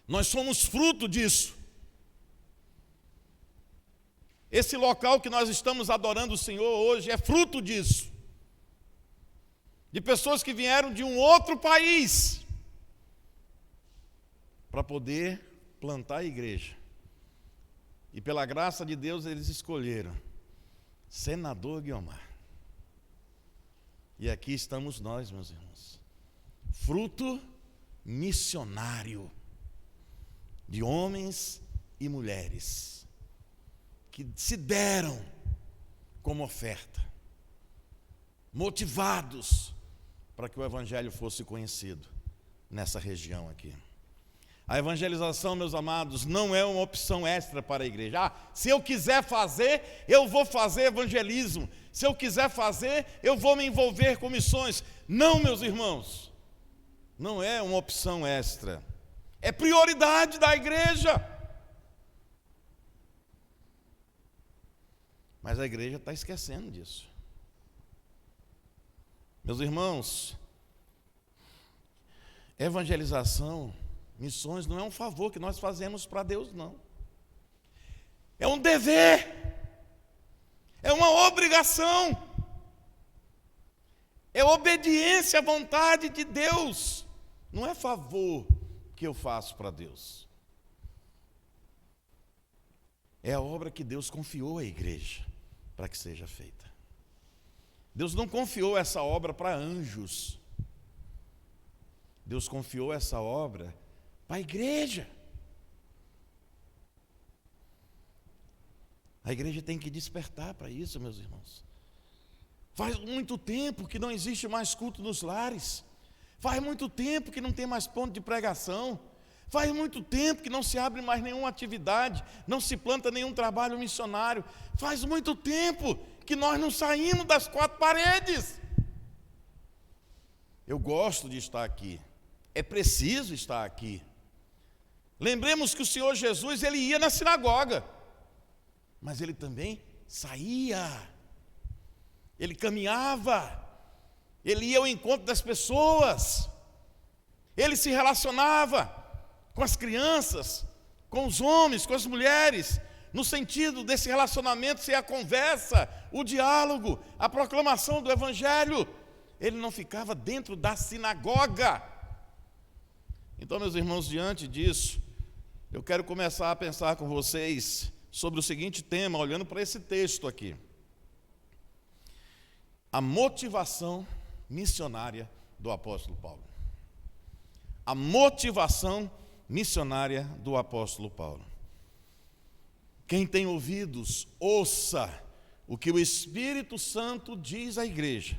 Nós somos fruto disso. Esse local que nós estamos adorando o Senhor hoje é fruto disso. De pessoas que vieram de um outro país para poder plantar a igreja. E pela graça de Deus eles escolheram Senador Guiomar. E aqui estamos nós, meus irmãos. Fruto missionário de homens e mulheres que se deram como oferta, motivados para que o evangelho fosse conhecido nessa região aqui. A evangelização, meus amados, não é uma opção extra para a igreja. Se eu quiser fazer, eu vou fazer evangelismo. Se eu quiser fazer, eu vou me envolver com missões. Não, meus irmãos, não é uma opção extra. É prioridade da igreja. Mas a igreja está esquecendo disso. Meus irmãos, evangelização, missões não é um favor que nós fazemos para Deus, não. É um dever. É uma obrigação. É obediência à vontade de Deus. Não é favor que eu faço para Deus. É a obra que Deus confiou à igreja para que seja feita. Deus não confiou essa obra para anjos. Deus confiou essa obra para a igreja. A igreja tem que despertar para isso, meus irmãos. Faz muito tempo que não existe mais culto nos lares. Faz muito tempo que não tem mais ponto de pregação. Faz muito tempo que não se abre mais nenhuma atividade, não se planta nenhum trabalho missionário. Faz muito tempo que nós não saímos das 4 paredes. Eu gosto de estar aqui. É preciso estar aqui. Lembremos que o Senhor Jesus, ele ia na sinagoga, mas ele também saía. Ele caminhava. Ele ia ao encontro das pessoas. Ele se relacionava com as crianças, com os homens, com as mulheres, no sentido desse relacionamento ser a conversa, o diálogo, a proclamação do evangelho. Ele não ficava dentro da sinagoga. Então, meus irmãos, diante disso, eu quero começar a pensar com vocês sobre o seguinte tema, olhando para esse texto aqui. A motivação missionária do apóstolo Paulo. A motivação missionária do apóstolo Paulo. Quem tem ouvidos, ouça o que o Espírito Santo diz à igreja,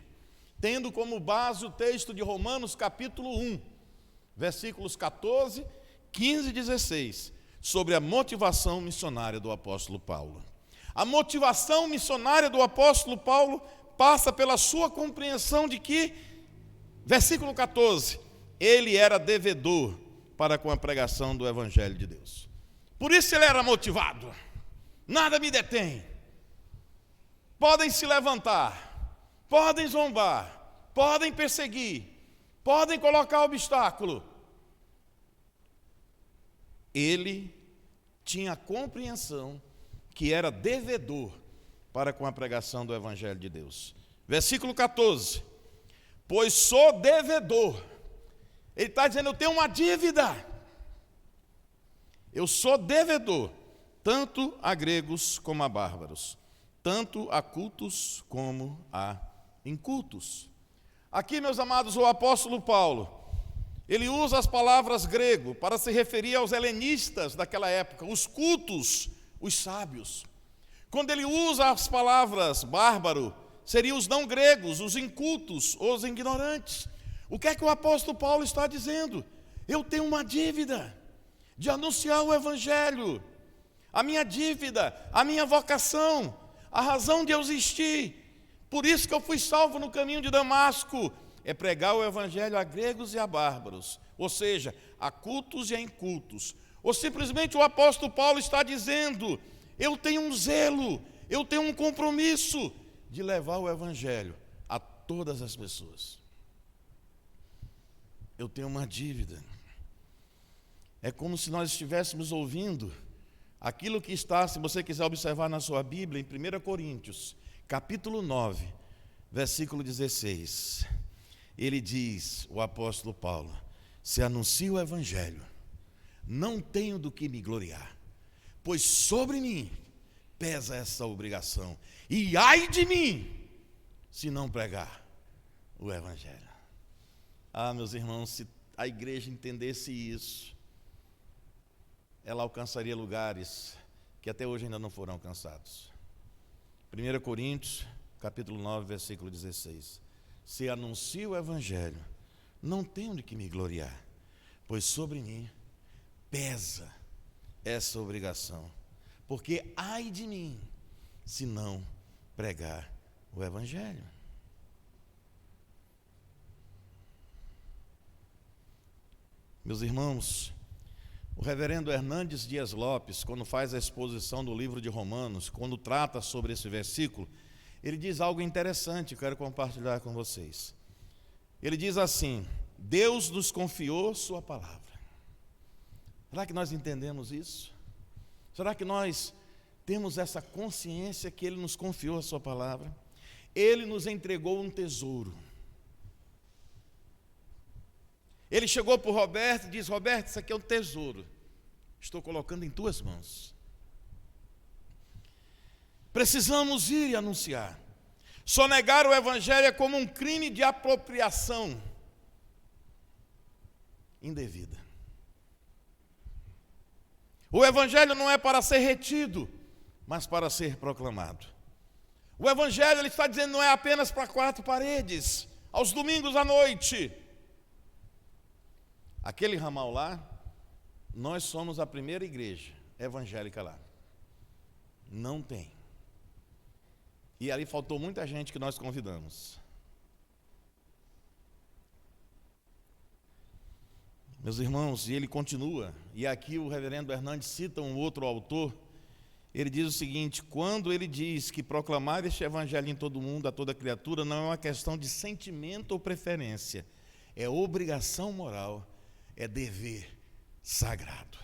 tendo como base o texto de Romanos capítulo 1, versículos 14, 15 e 16, sobre a motivação missionária do apóstolo Paulo. A motivação missionária do apóstolo Paulo passa pela sua compreensão de que, versículo 14, ele era devedor para com a pregação do Evangelho de Deus. Por isso ele era motivado. Nada me detém. Podem se levantar, podem zombar, podem perseguir, podem colocar obstáculo. Ele tinha a compreensão que era devedor para com a pregação do Evangelho de Deus. Versículo 14. Pois sou devedor. Ele está dizendo, eu tenho uma dívida. Eu sou devedor, tanto a gregos como a bárbaros, tanto a cultos como a incultos. Aqui, meus amados, o apóstolo Paulo, ele usa as palavras grego para se referir aos helenistas daquela época, os cultos, os sábios. Quando ele usa as palavras bárbaro, seriam os não gregos, os incultos, os ignorantes. O que é que o apóstolo Paulo está dizendo? Eu tenho uma dívida de anunciar o Evangelho. A minha dívida, a minha vocação, a razão de eu existir. Por isso que eu fui salvo no caminho de Damasco, é pregar o Evangelho a gregos e a bárbaros, ou seja, a cultos e a incultos. Ou simplesmente o apóstolo Paulo está dizendo, eu tenho um zelo, eu tenho um compromisso de levar o Evangelho a todas as pessoas. Eu tenho uma dívida. É como se nós estivéssemos ouvindo aquilo que está, se você quiser observar na sua Bíblia, em 1 Coríntios, capítulo 9, versículo 16. Ele diz, o apóstolo Paulo, se anuncio o Evangelho, não tenho do que me gloriar, pois sobre mim pesa essa obrigação, e ai de mim, se não pregar o Evangelho. Ah, meus irmãos, se a igreja entendesse isso, ela alcançaria lugares que até hoje ainda não foram alcançados. 1 Coríntios, capítulo 9, versículo 16. Se anuncio o Evangelho, não tenho de que me gloriar, pois sobre mim pesa essa obrigação, porque ai de mim, se não pregar o Evangelho. Meus irmãos, o reverendo Hernandes Dias Lopes, quando faz a exposição do livro de Romanos, quando trata sobre esse versículo, ele diz algo interessante, eu quero compartilhar com vocês. Ele diz assim, Deus nos confiou sua palavra. Será que nós entendemos isso? Será que nós temos essa consciência que Ele nos confiou a sua palavra? Ele nos entregou um tesouro. Ele chegou para o Roberto e disse, Roberto, isso aqui é um tesouro, estou colocando em tuas mãos. Precisamos ir e anunciar. Sonegar o Evangelho é como um crime de apropriação indevida. O Evangelho não é para ser retido, mas para ser proclamado. O Evangelho, ele está dizendo, não é apenas para 4 paredes, aos domingos à noite. Aquele ramal lá, nós somos a primeira igreja evangélica lá. Não tem. E ali faltou muita gente que nós convidamos. Meus irmãos, e ele continua, e aqui o reverendo Hernandes cita um outro autor, ele diz o seguinte, quando ele diz que proclamar este evangelho em todo mundo, a toda criatura, não é uma questão de sentimento ou preferência, é obrigação moral, é dever sagrado.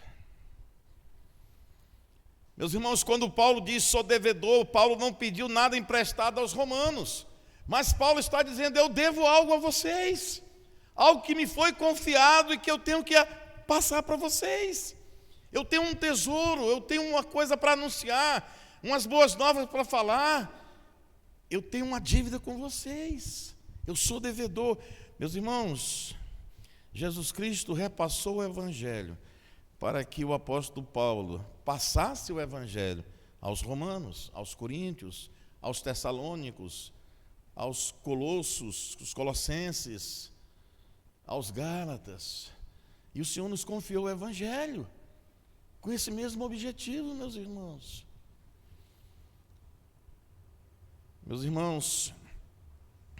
Meus irmãos, quando Paulo diz sou devedor, Paulo não pediu nada emprestado aos romanos, mas Paulo está dizendo, eu devo algo a vocês, algo que me foi confiado e que eu tenho que passar para vocês. Eu tenho um tesouro, eu tenho uma coisa para anunciar, umas boas novas para falar. Eu tenho uma dívida com vocês. Eu sou devedor. Meus irmãos, Jesus Cristo repassou o Evangelho para que o apóstolo Paulo passasse o Evangelho aos romanos, aos coríntios, aos tessalônicos, aos colossos, os colossenses, aos gálatas. E o Senhor nos confiou o Evangelho com esse mesmo objetivo, meus irmãos. Meus irmãos,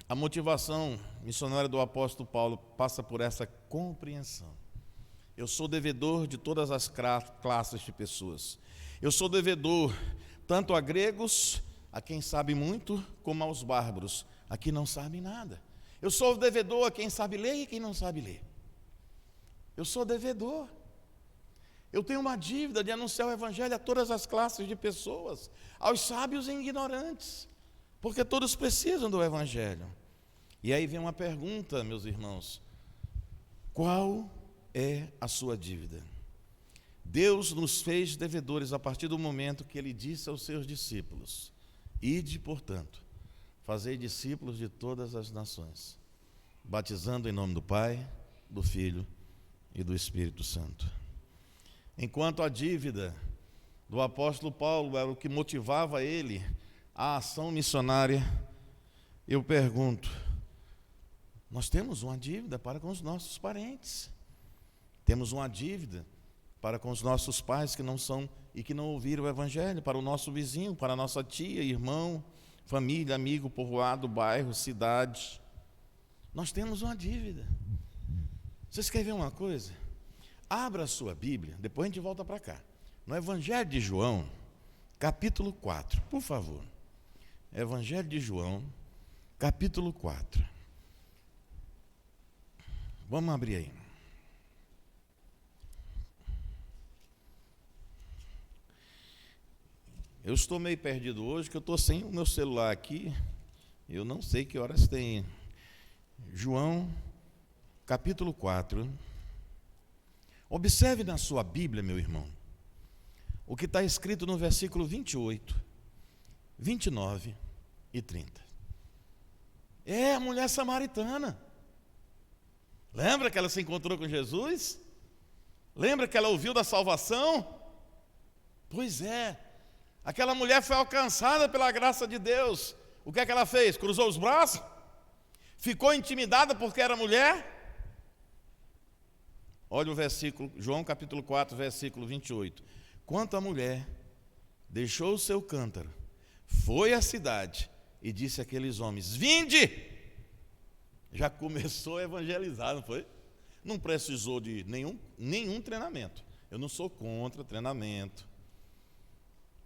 a motivação missionária do apóstolo Paulo passa por essa compreensão. Eu sou devedor de todas as classes de pessoas. Eu sou devedor tanto a gregos, a quem sabe muito, como aos bárbaros, a quem não sabem nada. Eu sou devedor a quem sabe ler e quem não sabe ler. Eu sou devedor. Eu tenho uma dívida de anunciar o Evangelho a todas as classes de pessoas, aos sábios e ignorantes, porque todos precisam do Evangelho. E aí vem uma pergunta, meus irmãos: qual é a sua dívida? Deus nos fez devedores a partir do momento que Ele disse aos seus discípulos: ide, portanto, fazei discípulos de todas as nações, batizando em nome do Pai, do Filho e do Espírito Santo. Enquanto a dívida do apóstolo Paulo era o que motivava ele a ação missionária, eu pergunto: nós temos uma dívida para com os nossos parentes, temos uma dívida para com os nossos pais que não são e que não ouviram o Evangelho, para o nosso vizinho, para a nossa tia, irmão, família, amigo, povoado, bairro, cidade. Nós temos uma dívida. Vocês querem ver uma coisa? Abra a sua Bíblia, depois a gente volta para cá, no Evangelho de João, capítulo 4, por favor. Evangelho de João, capítulo 4. Vamos abrir aí. Eu estou meio perdido hoje, que eu estou sem o meu celular aqui. Eu não sei que horas tem. João, capítulo 4. Observe na sua Bíblia, meu irmão, o que está escrito no versículo 28, 29 e 30. É a mulher samaritana. Lembra que ela se encontrou com Jesus? Lembra que ela ouviu da salvação? Pois é. Aquela mulher foi alcançada pela graça de Deus. O que é que ela fez? Cruzou os braços? Ficou intimidada porque era mulher? Olha o versículo, João capítulo 4, versículo 28. Quanto a mulher deixou o seu cântaro, foi à cidade e disse àqueles homens: vinde! Já começou a evangelizar, não foi? Não precisou de nenhum treinamento. Eu não sou contra treinamento,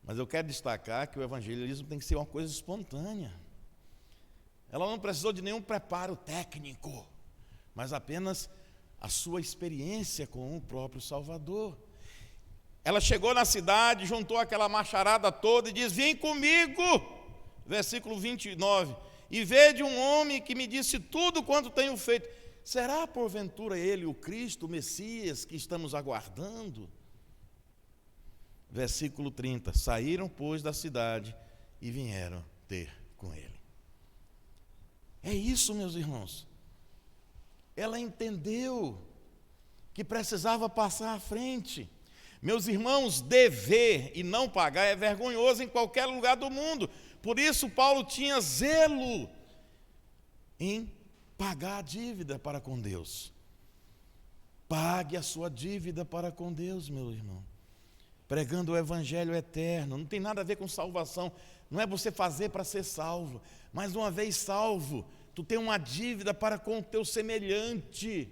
mas eu quero destacar que o evangelismo tem que ser uma coisa espontânea. Ela não precisou de nenhum preparo técnico, mas apenas a sua experiência com o próprio Salvador. Ela chegou na cidade, juntou aquela macharada toda e diz: vem comigo, versículo 29, e vede um homem que me disse tudo quanto tenho feito. Será porventura ele o Cristo, o Messias que estamos aguardando? Versículo 30, saíram, pois, da cidade e vieram ter com ele. É isso, meus irmãos. Ela entendeu que precisava passar à frente. Meus irmãos, dever e não pagar é vergonhoso em qualquer lugar do mundo. Por isso Paulo tinha zelo em pagar a dívida para com Deus. Pague a sua dívida para com Deus, meu irmão. Pregando o evangelho eterno, não tem nada a ver com salvação. Não é você fazer para ser salvo, mas uma vez salvo, tu tem uma dívida para com o teu semelhante,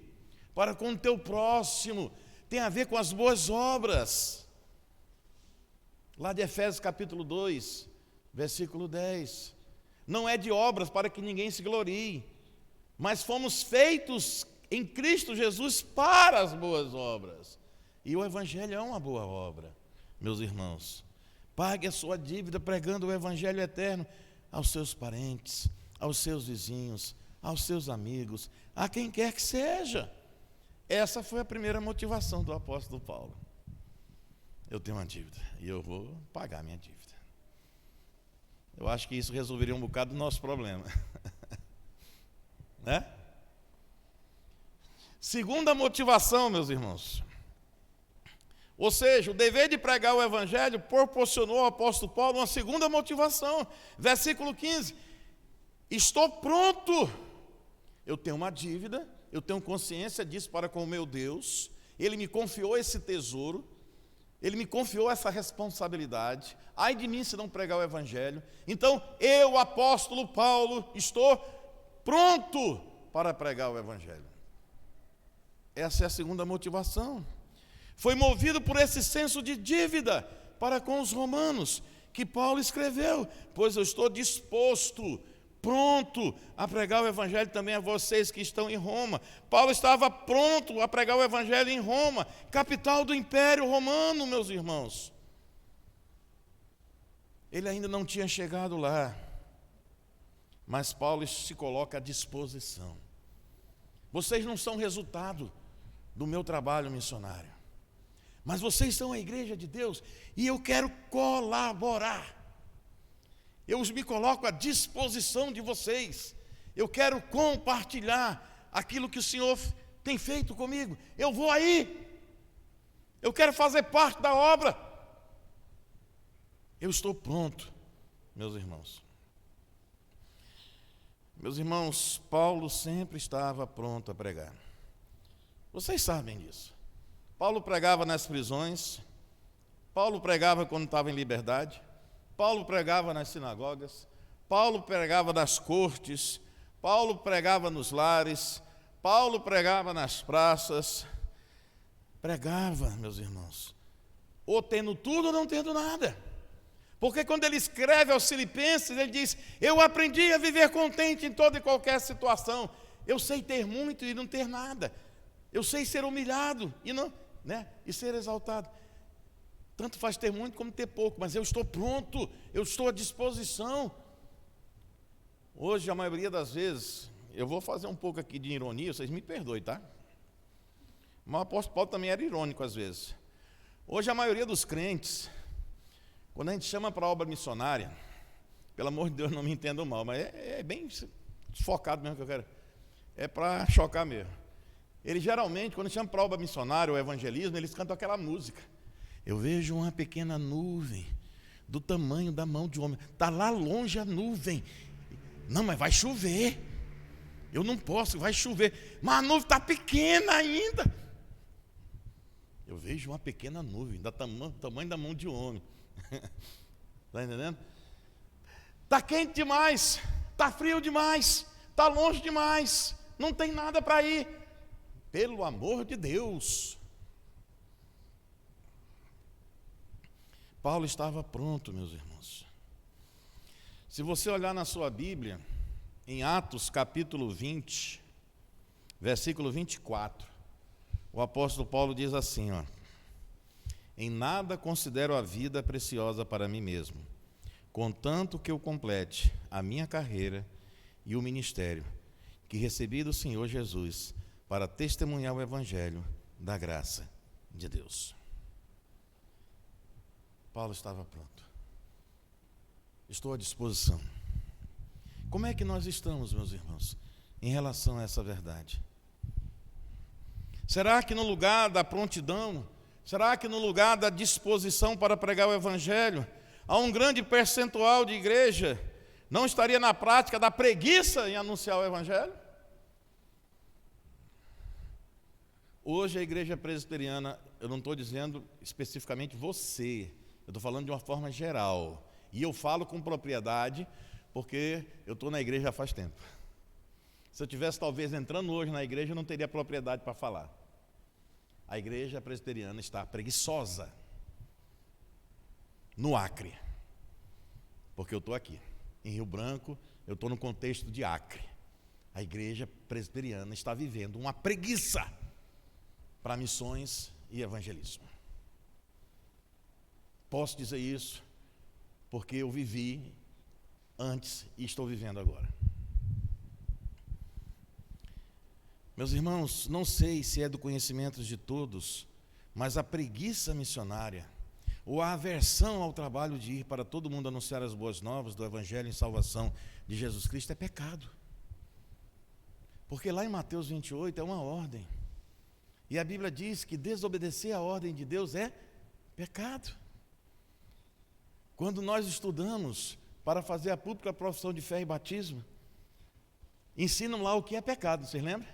para com o teu próximo. Tem a ver com as boas obras. Lá de Efésios capítulo 2, versículo 10. Não é de obras para que ninguém se glorie, mas fomos feitos em Cristo Jesus para as boas obras. E o evangelho é uma boa obra, meus irmãos. Pague a sua dívida pregando o evangelho eterno aos seus parentes, aos seus vizinhos, aos seus amigos, a quem quer que seja. Essa foi a primeira motivação do apóstolo Paulo. Eu tenho uma dívida e eu vou pagar a minha dívida. Eu acho que isso resolveria um bocado do nosso problema. Né? Segunda motivação, meus irmãos. Ou seja, o dever de pregar o evangelho proporcionou ao apóstolo Paulo uma segunda motivação. Versículo 15. Estou pronto. Eu tenho uma dívida, eu tenho consciência disso para com o meu Deus. Ele me confiou esse tesouro. Ele me confiou essa responsabilidade. Ai de mim se não pregar o evangelho. Então, eu, apóstolo Paulo, estou pronto para pregar o evangelho. Essa é a segunda motivação. Foi movido por esse senso de dívida para com os romanos, que Paulo escreveu: pois eu estou disposto, pronto a pregar o evangelho também a vocês que estão em Roma. Paulo estava pronto a pregar o evangelho em Roma, capital do Império Romano, meus irmãos. Ele ainda não tinha chegado lá, mas Paulo se coloca à disposição. Vocês não são resultado do meu trabalho missionário, mas vocês são a igreja de Deus e eu quero colaborar. Eu me coloco à disposição de vocês. Eu quero compartilhar aquilo que o Senhor tem feito comigo. Eu vou aí. Eu quero fazer parte da obra. Eu estou pronto, meus irmãos. Meus irmãos, Paulo sempre estava pronto a pregar. Vocês sabem disso. Paulo pregava nas prisões. Paulo pregava quando estava em liberdade. Paulo pregava nas sinagogas, Paulo pregava nas cortes, Paulo pregava nos lares, Paulo pregava nas praças. Pregava, meus irmãos, ou tendo tudo ou não tendo nada. Porque quando ele escreve aos Filipenses, ele diz: eu aprendi a viver contente em toda e qualquer situação. Eu sei ter muito e não ter nada. Eu sei ser humilhado e não, né, e ser exaltado. Tanto faz ter muito como ter pouco, mas eu estou pronto, eu estou à disposição. Hoje, a maioria das vezes, eu vou fazer um pouco aqui de ironia, vocês me perdoem, tá? Mas o apóstolo Paulo também era irônico às vezes. Hoje, a maioria dos crentes, quando a gente chama para a obra missionária, pelo amor de Deus, não me entendam mal, mas é bem focado mesmo que eu quero, é para chocar mesmo. Eles geralmente, quando chamam para a obra missionária ou evangelismo, eles cantam aquela música: eu vejo uma pequena nuvem do tamanho da mão de homem. Está lá longe a nuvem. Não, mas vai chover. Eu não posso, vai chover. Mas a nuvem está pequena ainda. Eu vejo uma pequena nuvem do tamanho da mão de homem. Está entendendo? Está quente demais. Está frio demais. Está longe demais. Não tem nada para ir. Pelo amor de Deus. Paulo estava pronto, meus irmãos. Se você olhar na sua Bíblia, em Atos capítulo 20, versículo 24, o apóstolo Paulo diz assim, ó: em nada considero a vida preciosa para mim mesmo, contanto que eu complete a minha carreira e o ministério que recebi do Senhor Jesus para testemunhar o evangelho da graça de Deus. Paulo estava pronto. Estou à disposição. Como é que nós estamos, meus irmãos, em relação a essa verdade? Será que no lugar da prontidão, será que no lugar da disposição para pregar o evangelho, há um grande percentual de igreja não estaria na prática da preguiça em anunciar o evangelho? Hoje a igreja presbiteriana, eu não estou dizendo especificamente você, eu estou falando de uma forma geral. E eu falo com propriedade, porque eu estou na igreja faz tempo. Se eu tivesse talvez entrando hoje na igreja, eu não teria propriedade para falar. A igreja presbiteriana está preguiçosa no Acre. Porque eu estou aqui, em Rio Branco, eu estou no contexto de Acre. A igreja presbiteriana está vivendo uma preguiça para missões e evangelismo. Posso dizer isso porque eu vivi antes e estou vivendo agora. Meus irmãos, não sei se é do conhecimento de todos, mas a preguiça missionária, ou a aversão ao trabalho de ir para todo mundo anunciar as boas novas do Evangelho em salvação de Jesus Cristo é pecado. Porque lá em Mateus 28 é uma ordem. E a Bíblia diz que desobedecer à ordem de Deus é pecado. Quando nós estudamos para fazer a pública profissão de fé e batismo, ensinam lá o que é pecado, vocês lembram?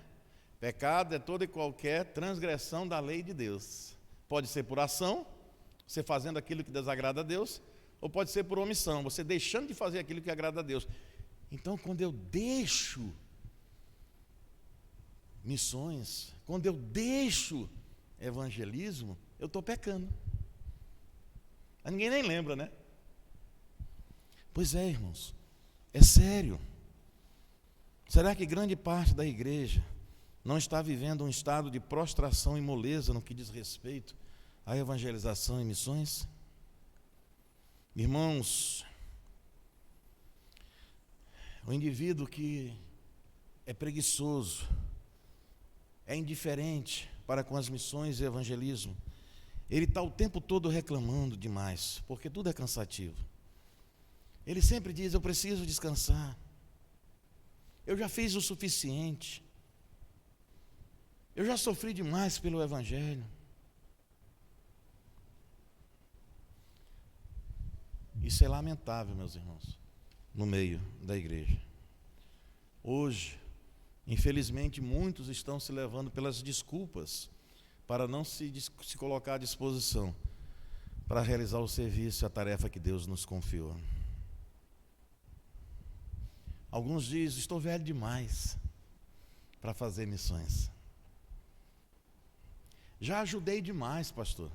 Pecado é toda e qualquer transgressão da lei de Deus. Pode ser por ação, você fazendo aquilo que desagrada a Deus, ou pode ser por omissão, você deixando de fazer aquilo que agrada a Deus. Então, quando eu deixo missões, quando eu deixo evangelismo, eu estou pecando. Mas ninguém nem lembra, né? Pois é, irmãos, é sério. Será que grande parte da igreja não está vivendo um estado de prostração e moleza no que diz respeito à evangelização e missões? Irmãos, o indivíduo que é preguiçoso, é indiferente para com as missões e evangelismo, ele está o tempo todo reclamando demais, porque tudo é cansativo. Ele sempre diz: eu preciso descansar, eu já fiz o suficiente, eu já sofri demais pelo Evangelho. Isso é lamentável, meus irmãos, no meio da igreja. Hoje, infelizmente, muitos estão se levando pelas desculpas para não se colocar à disposição para realizar o serviço e a tarefa que Deus nos confiou. Alguns dizem: estou velho demais para fazer missões. Já ajudei demais, pastor.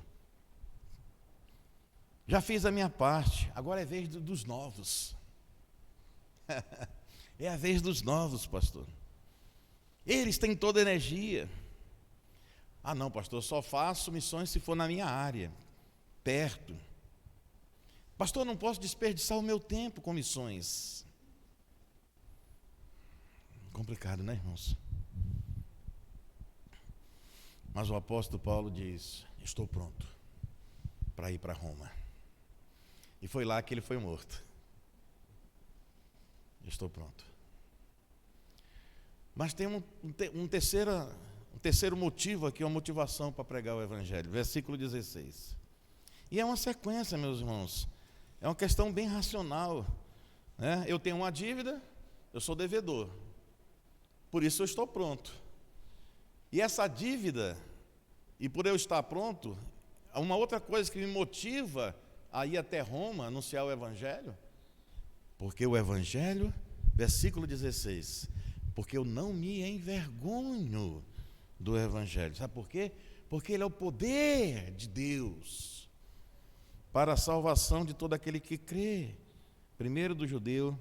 Já fiz a minha parte, agora é a vez dos novos. É a vez dos novos, pastor. Eles têm toda a energia. Ah, não, pastor, eu só faço missões se for na minha área, perto. Pastor, eu não posso desperdiçar o meu tempo com missões. Complicado, né, irmãos? Mas o apóstolo Paulo diz: estou pronto para ir para Roma. E foi lá que ele foi morto. Estou pronto. Mas tem um terceiro motivo aqui, uma motivação para pregar o Evangelho. Versículo 16. E é uma sequência, meus irmãos. É uma questão bem racional, né? Eu tenho uma dívida, eu sou devedor. Por isso eu estou pronto. E essa dívida, e por eu estar pronto, uma outra coisa que me motiva a ir até Roma, anunciar o Evangelho, porque o Evangelho, versículo 16, porque eu não me envergonho do Evangelho. Sabe por quê? Porque ele é o poder de Deus para a salvação de todo aquele que crê, primeiro do judeu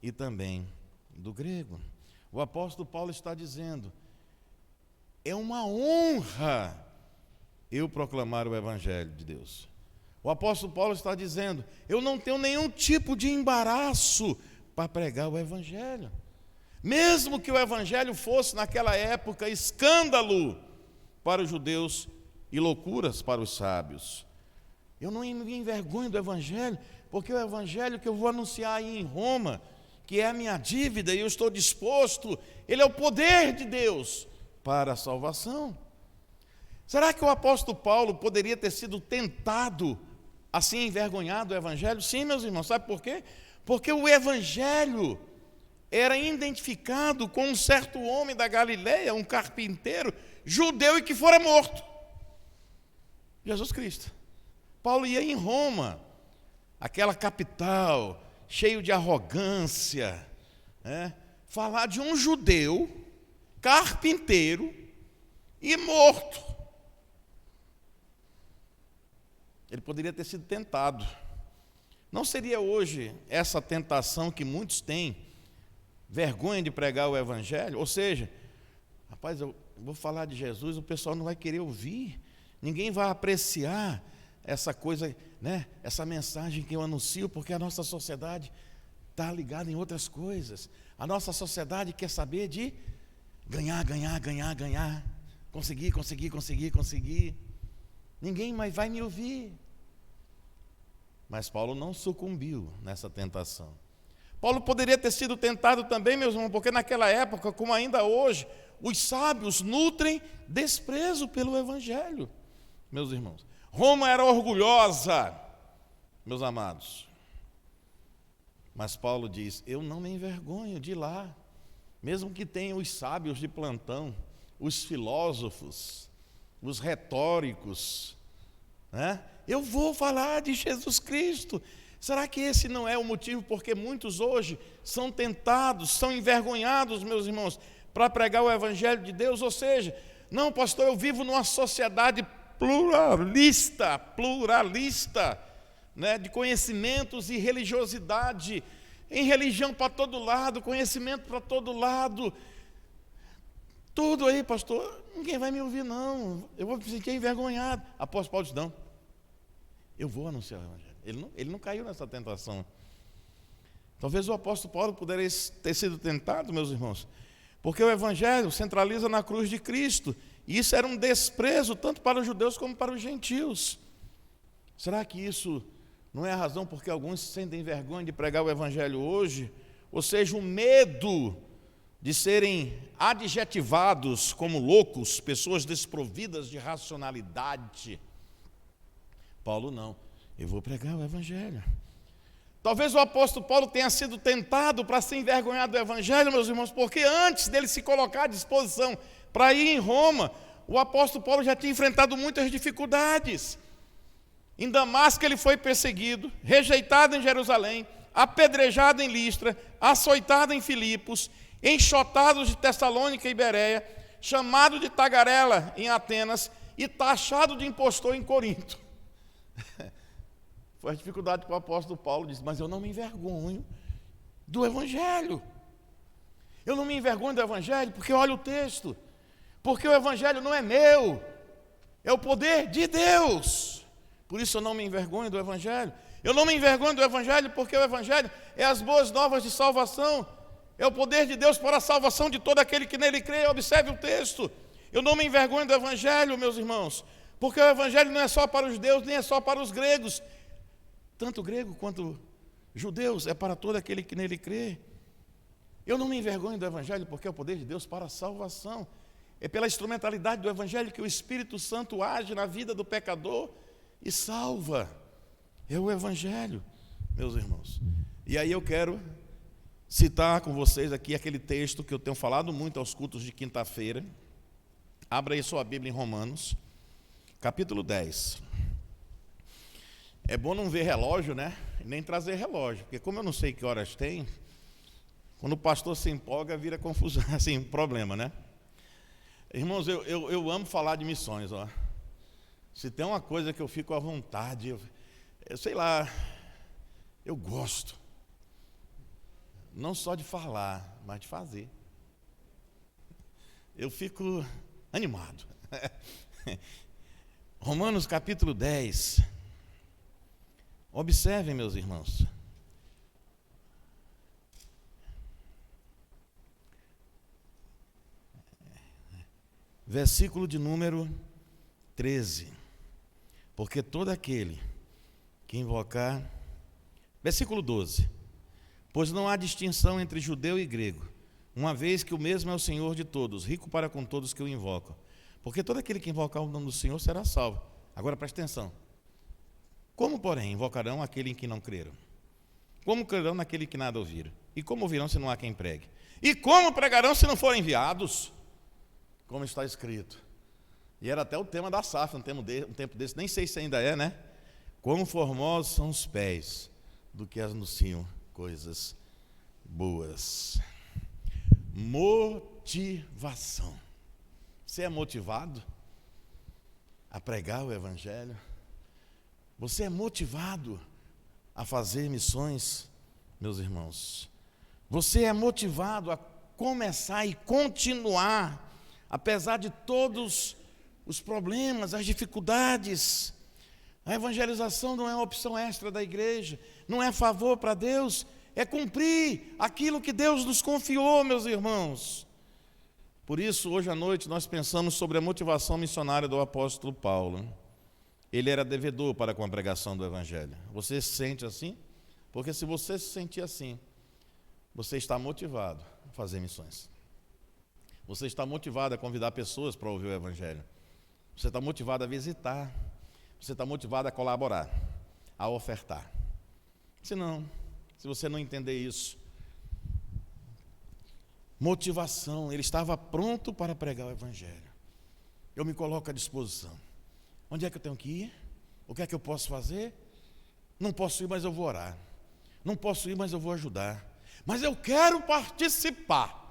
e também do grego. O apóstolo Paulo está dizendo: é uma honra eu proclamar o Evangelho de Deus. O apóstolo Paulo está dizendo: eu não tenho nenhum tipo de embaraço para pregar o Evangelho. Mesmo que o Evangelho fosse naquela época escândalo para os judeus e loucuras para os sábios, eu não me envergonho do Evangelho, porque o Evangelho que eu vou anunciar aí em Roma, que é a minha dívida, e eu estou disposto, ele é o poder de Deus para a salvação. Será que o apóstolo Paulo poderia ter sido tentado assim envergonhado do Evangelho? Sim, meus irmãos, sabe por quê? Porque o Evangelho era identificado com um certo homem da Galileia, um carpinteiro, judeu e que fora morto. Jesus Cristo. Paulo ia em Roma, aquela capital, cheio de arrogância, né? Falar de um judeu, carpinteiro e morto. Ele poderia ter sido tentado. Não seria hoje essa tentação que muitos têm, vergonha de pregar o Evangelho? Ou seja, rapaz, eu vou falar de Jesus, o pessoal não vai querer ouvir, ninguém vai apreciar essa coisa, né? Essa mensagem que eu anuncio, porque a nossa sociedade está ligada em outras coisas. A nossa sociedade quer saber de ganhar. Conseguir. Ninguém mais vai me ouvir. Mas Paulo não sucumbiu nessa tentação. Paulo poderia ter sido tentado também, meus irmãos, porque naquela época, como ainda hoje, os sábios nutrem desprezo pelo Evangelho, meus irmãos. Roma era orgulhosa, meus amados. Mas Paulo diz, eu não me envergonho de ir lá, mesmo que tenha os sábios de plantão, os filósofos, os retóricos, né? Eu vou falar de Jesus Cristo. Será que esse não é o motivo porque muitos hoje são tentados, são envergonhados, meus irmãos, para pregar o Evangelho de Deus? Ou seja, não, pastor, eu vivo numa sociedade pluralista, né, de conhecimentos e religiosidade, em religião para todo lado, conhecimento para todo lado, tudo aí, pastor, ninguém vai me ouvir não, eu vou me sentir envergonhado. Apóstolo Paulo diz, não, eu vou anunciar o Evangelho. Ele não caiu nessa tentação. Talvez o apóstolo Paulo pudesse ter sido tentado, meus irmãos, porque o Evangelho centraliza na cruz de Cristo, e isso era um desprezo tanto para os judeus como para os gentios. Será que isso não é a razão porque alguns sentem vergonha de pregar o Evangelho hoje? Ou seja, o medo de serem adjetivados como loucos, pessoas desprovidas de racionalidade. Paulo não, eu vou pregar o Evangelho. Talvez o apóstolo Paulo tenha sido tentado para ser envergonhado do Evangelho, meus irmãos, porque antes dele se colocar à disposição para ir em Roma, o apóstolo Paulo já tinha enfrentado muitas dificuldades. Em Damasco ele foi perseguido, rejeitado em Jerusalém, apedrejado em Listra, açoitado em Filipos, enxotado de Tessalônica e Bereia, chamado de tagarela em Atenas e taxado de impostor em Corinto. Foi a dificuldade que o apóstolo Paulo disse, mas eu não me envergonho do Evangelho. Eu não me envergonho do Evangelho porque olha o texto. Porque o Evangelho não é meu, é o poder de Deus. Por isso eu não me envergonho do Evangelho. Eu não me envergonho do Evangelho porque o Evangelho é as boas novas de salvação. É o poder de Deus para a salvação de todo aquele que nele crê. Observe o texto. Eu não me envergonho do Evangelho, meus irmãos, porque o Evangelho não é só para os judeus, nem é só para os gregos. Tanto grego quanto judeus, é para todo aquele que nele crê. Eu não me envergonho do Evangelho porque é o poder de Deus para a salvação. É pela instrumentalidade do Evangelho que o Espírito Santo age na vida do pecador e salva. É o Evangelho, meus irmãos. E aí eu quero citar com vocês aqui aquele texto que eu tenho falado muito aos cultos de quinta-feira. Abra aí sua Bíblia em Romanos, capítulo 10. É bom não ver relógio, né? Nem trazer relógio, porque como eu não sei que horas tem, quando o pastor se empolga, vira confusão, assim, problema, né? Irmãos, eu amo falar de missões, ó. Se tem uma coisa que eu fico à vontade, eu sei lá, eu gosto. Não só de falar, mas de fazer. Eu fico animado. Romanos capítulo 10. Observem, meus irmãos. Versículo de número 13. Porque todo aquele que invocar... Versículo 12. Pois não há distinção entre judeu e grego, uma vez que o mesmo é o Senhor de todos, rico para com todos que o invocam. Porque todo aquele que invocar o nome do Senhor será salvo. Agora preste atenção. Como, porém, invocarão aquele em que não creram? Como crerão naquele que nada ouviram? E como ouvirão se não há quem pregue? E como pregarão se não forem enviados? Como está escrito. E era até o tema da safra, um tempo desse, nem sei se ainda é, né? Quão formosos são os pés do que anunciam coisas boas. Motivação. Você é motivado a pregar o Evangelho? Você é motivado a fazer missões, meus irmãos? Você é motivado a começar e continuar, apesar de todos os problemas, as dificuldades? A evangelização não é uma opção extra da igreja, não é favor para Deus, é cumprir aquilo que Deus nos confiou, meus irmãos. Por isso, hoje à noite, nós pensamos sobre a motivação missionária do apóstolo Paulo. Ele era devedor para com a pregação do Evangelho. Você se sente assim? Porque se você se sentir assim, você está motivado a fazer missões. Você está motivado a convidar pessoas para ouvir o Evangelho. Você está motivado a visitar. Você está motivado a colaborar, a ofertar. Se você não entender isso, motivação, ele estava pronto para pregar o Evangelho. Eu me coloco à disposição. Onde é que eu tenho que ir? O que é que eu posso fazer? Não posso ir, mas eu vou orar. Não posso ir, mas eu vou ajudar. Mas eu quero participar.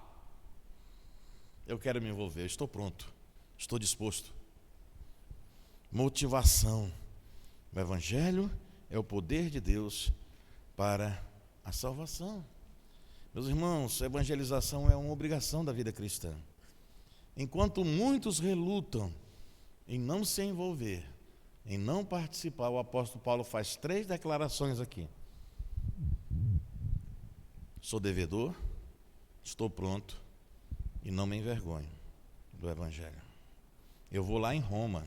Eu quero me envolver, eu estou pronto, estou disposto. Motivação. O Evangelho é o poder de Deus para a salvação. Meus irmãos, a evangelização é uma obrigação da vida cristã. Enquanto muitos relutam em não se envolver, em não participar, o apóstolo Paulo faz 3 declarações aqui. Sou devedor, estou pronto e não me envergonho do Evangelho. Eu vou lá em Roma.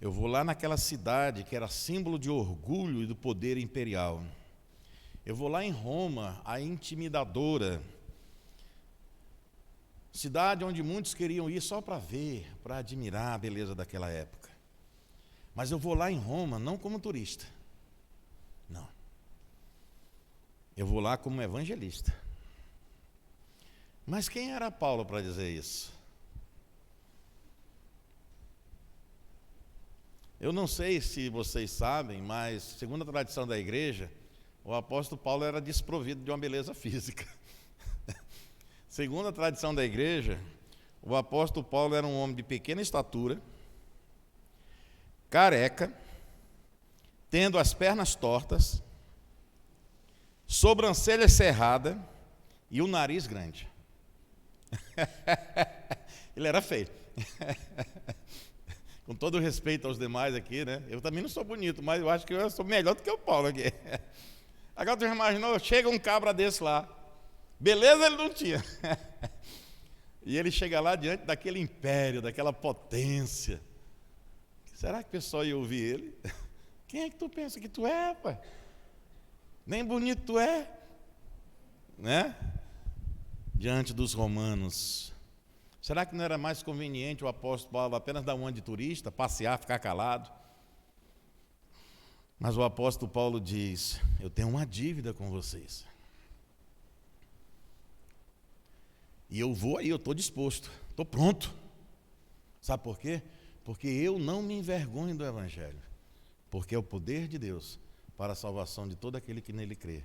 Eu vou lá naquela cidade que era símbolo de orgulho e do poder imperial. Eu vou lá em Roma, a intimidadora, cidade onde muitos queriam ir só para ver, para admirar a beleza daquela época. Mas eu vou lá em Roma não como turista, não. Eu vou lá como evangelista. Mas quem era Paulo para dizer isso? Eu não sei se vocês sabem, mas segundo a tradição da igreja, o apóstolo Paulo era desprovido de uma beleza física. Segundo a tradição da igreja, o apóstolo Paulo era um homem de pequena estatura, careca, tendo as pernas tortas, sobrancelha cerrada e o nariz grande. Ele era feio. Com todo o respeito aos demais aqui, né? Eu também não sou bonito, mas eu acho que eu sou melhor do que o Paulo aqui. Agora tu já imaginou, chega um cabra desse lá. Beleza ele não tinha. E ele chega lá diante daquele império, daquela potência. Será que o pessoal ia ouvir ele? Quem é que tu pensa que tu é, pai? Nem bonito tu é, né? Diante dos romanos. Será que não era mais conveniente o apóstolo Paulo apenas dar um ano de turista, passear, ficar calado? Mas o apóstolo Paulo diz: eu tenho uma dívida com vocês. E eu vou aí, eu estou disposto, estou pronto. Sabe por quê? Porque eu não me envergonho do Evangelho. Porque é o poder de Deus para a salvação de todo aquele que nele crê.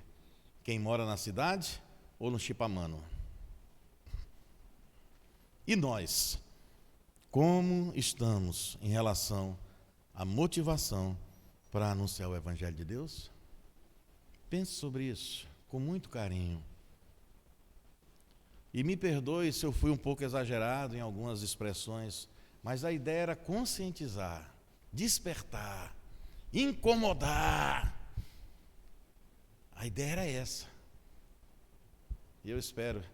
Quem mora na cidade ou no Chipamano. E nós, como estamos em relação à motivação para anunciar o Evangelho de Deus? Pense sobre isso, com muito carinho. E me perdoe se eu fui um pouco exagerado em algumas expressões, mas a ideia era conscientizar, despertar, incomodar. A ideia era essa. E eu espero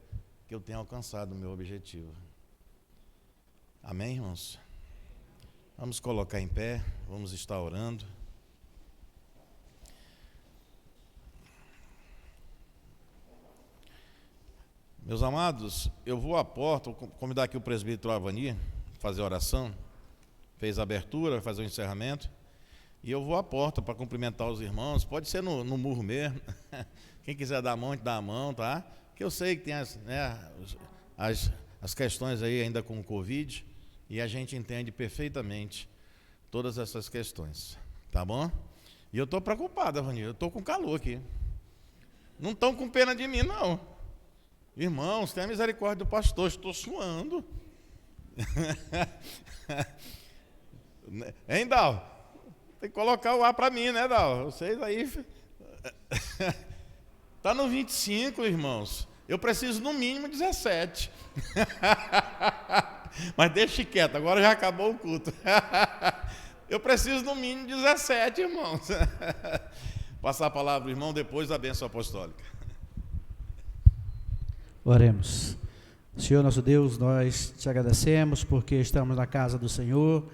que eu tenha alcançado o meu objetivo. Amém, irmãos? Vamos colocar em pé, vamos estar orando. Meus amados, eu vou à porta, vou convidar aqui o presbítero Avani, fazer a oração, fez a abertura, fazer o encerramento, e eu vou à porta para cumprimentar os irmãos, pode ser no murro mesmo, quem quiser dar a mão, dá a mão, tá? Que eu sei que tem as questões aí ainda com o Covid, e a gente entende perfeitamente todas essas questões, tá bom? E eu estou preocupado, Avani, eu estou com calor aqui. Não estão com pena de mim, não. Irmãos, tenha misericórdia do pastor, estou suando. Hein, Dal? Tem que colocar o ar para mim, né, Dal? Vocês aí... Está no 25, irmãos. Eu preciso no mínimo 17. Mas deixe quieto, agora já acabou o culto. Eu preciso no mínimo 17, irmãos. Passar a palavra, irmão, depois da bênção apostólica. Oremos. Senhor nosso Deus, nós te agradecemos porque estamos na casa do Senhor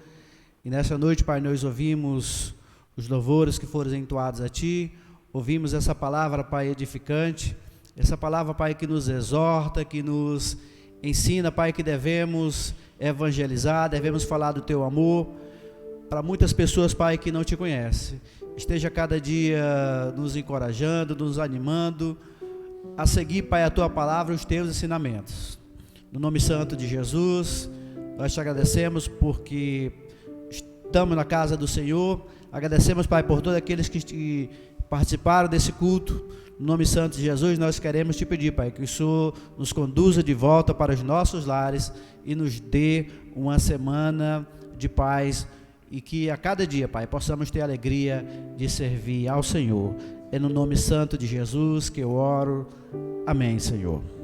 e nessa noite, Pai, nós ouvimos os louvores que foram entoados a Ti, ouvimos essa palavra, Pai, edificante, essa palavra, Pai, que nos exorta, que nos ensina, Pai, que devemos evangelizar, devemos falar do Teu amor para muitas pessoas, Pai, que não Te conhecem. Esteja cada dia nos encorajando, nos animando a seguir, Pai, a Tua palavra e os Teus ensinamentos. No nome santo de Jesus, nós Te agradecemos porque estamos na casa do Senhor. Agradecemos, Pai, por todos aqueles que participaram desse culto. No nome santo de Jesus, nós queremos Te pedir, Pai, que o Senhor nos conduza de volta para os nossos lares e nos dê uma semana de paz e que a cada dia, Pai, possamos ter a alegria de servir ao Senhor. É no nome santo de Jesus que eu oro. Amém, Senhor.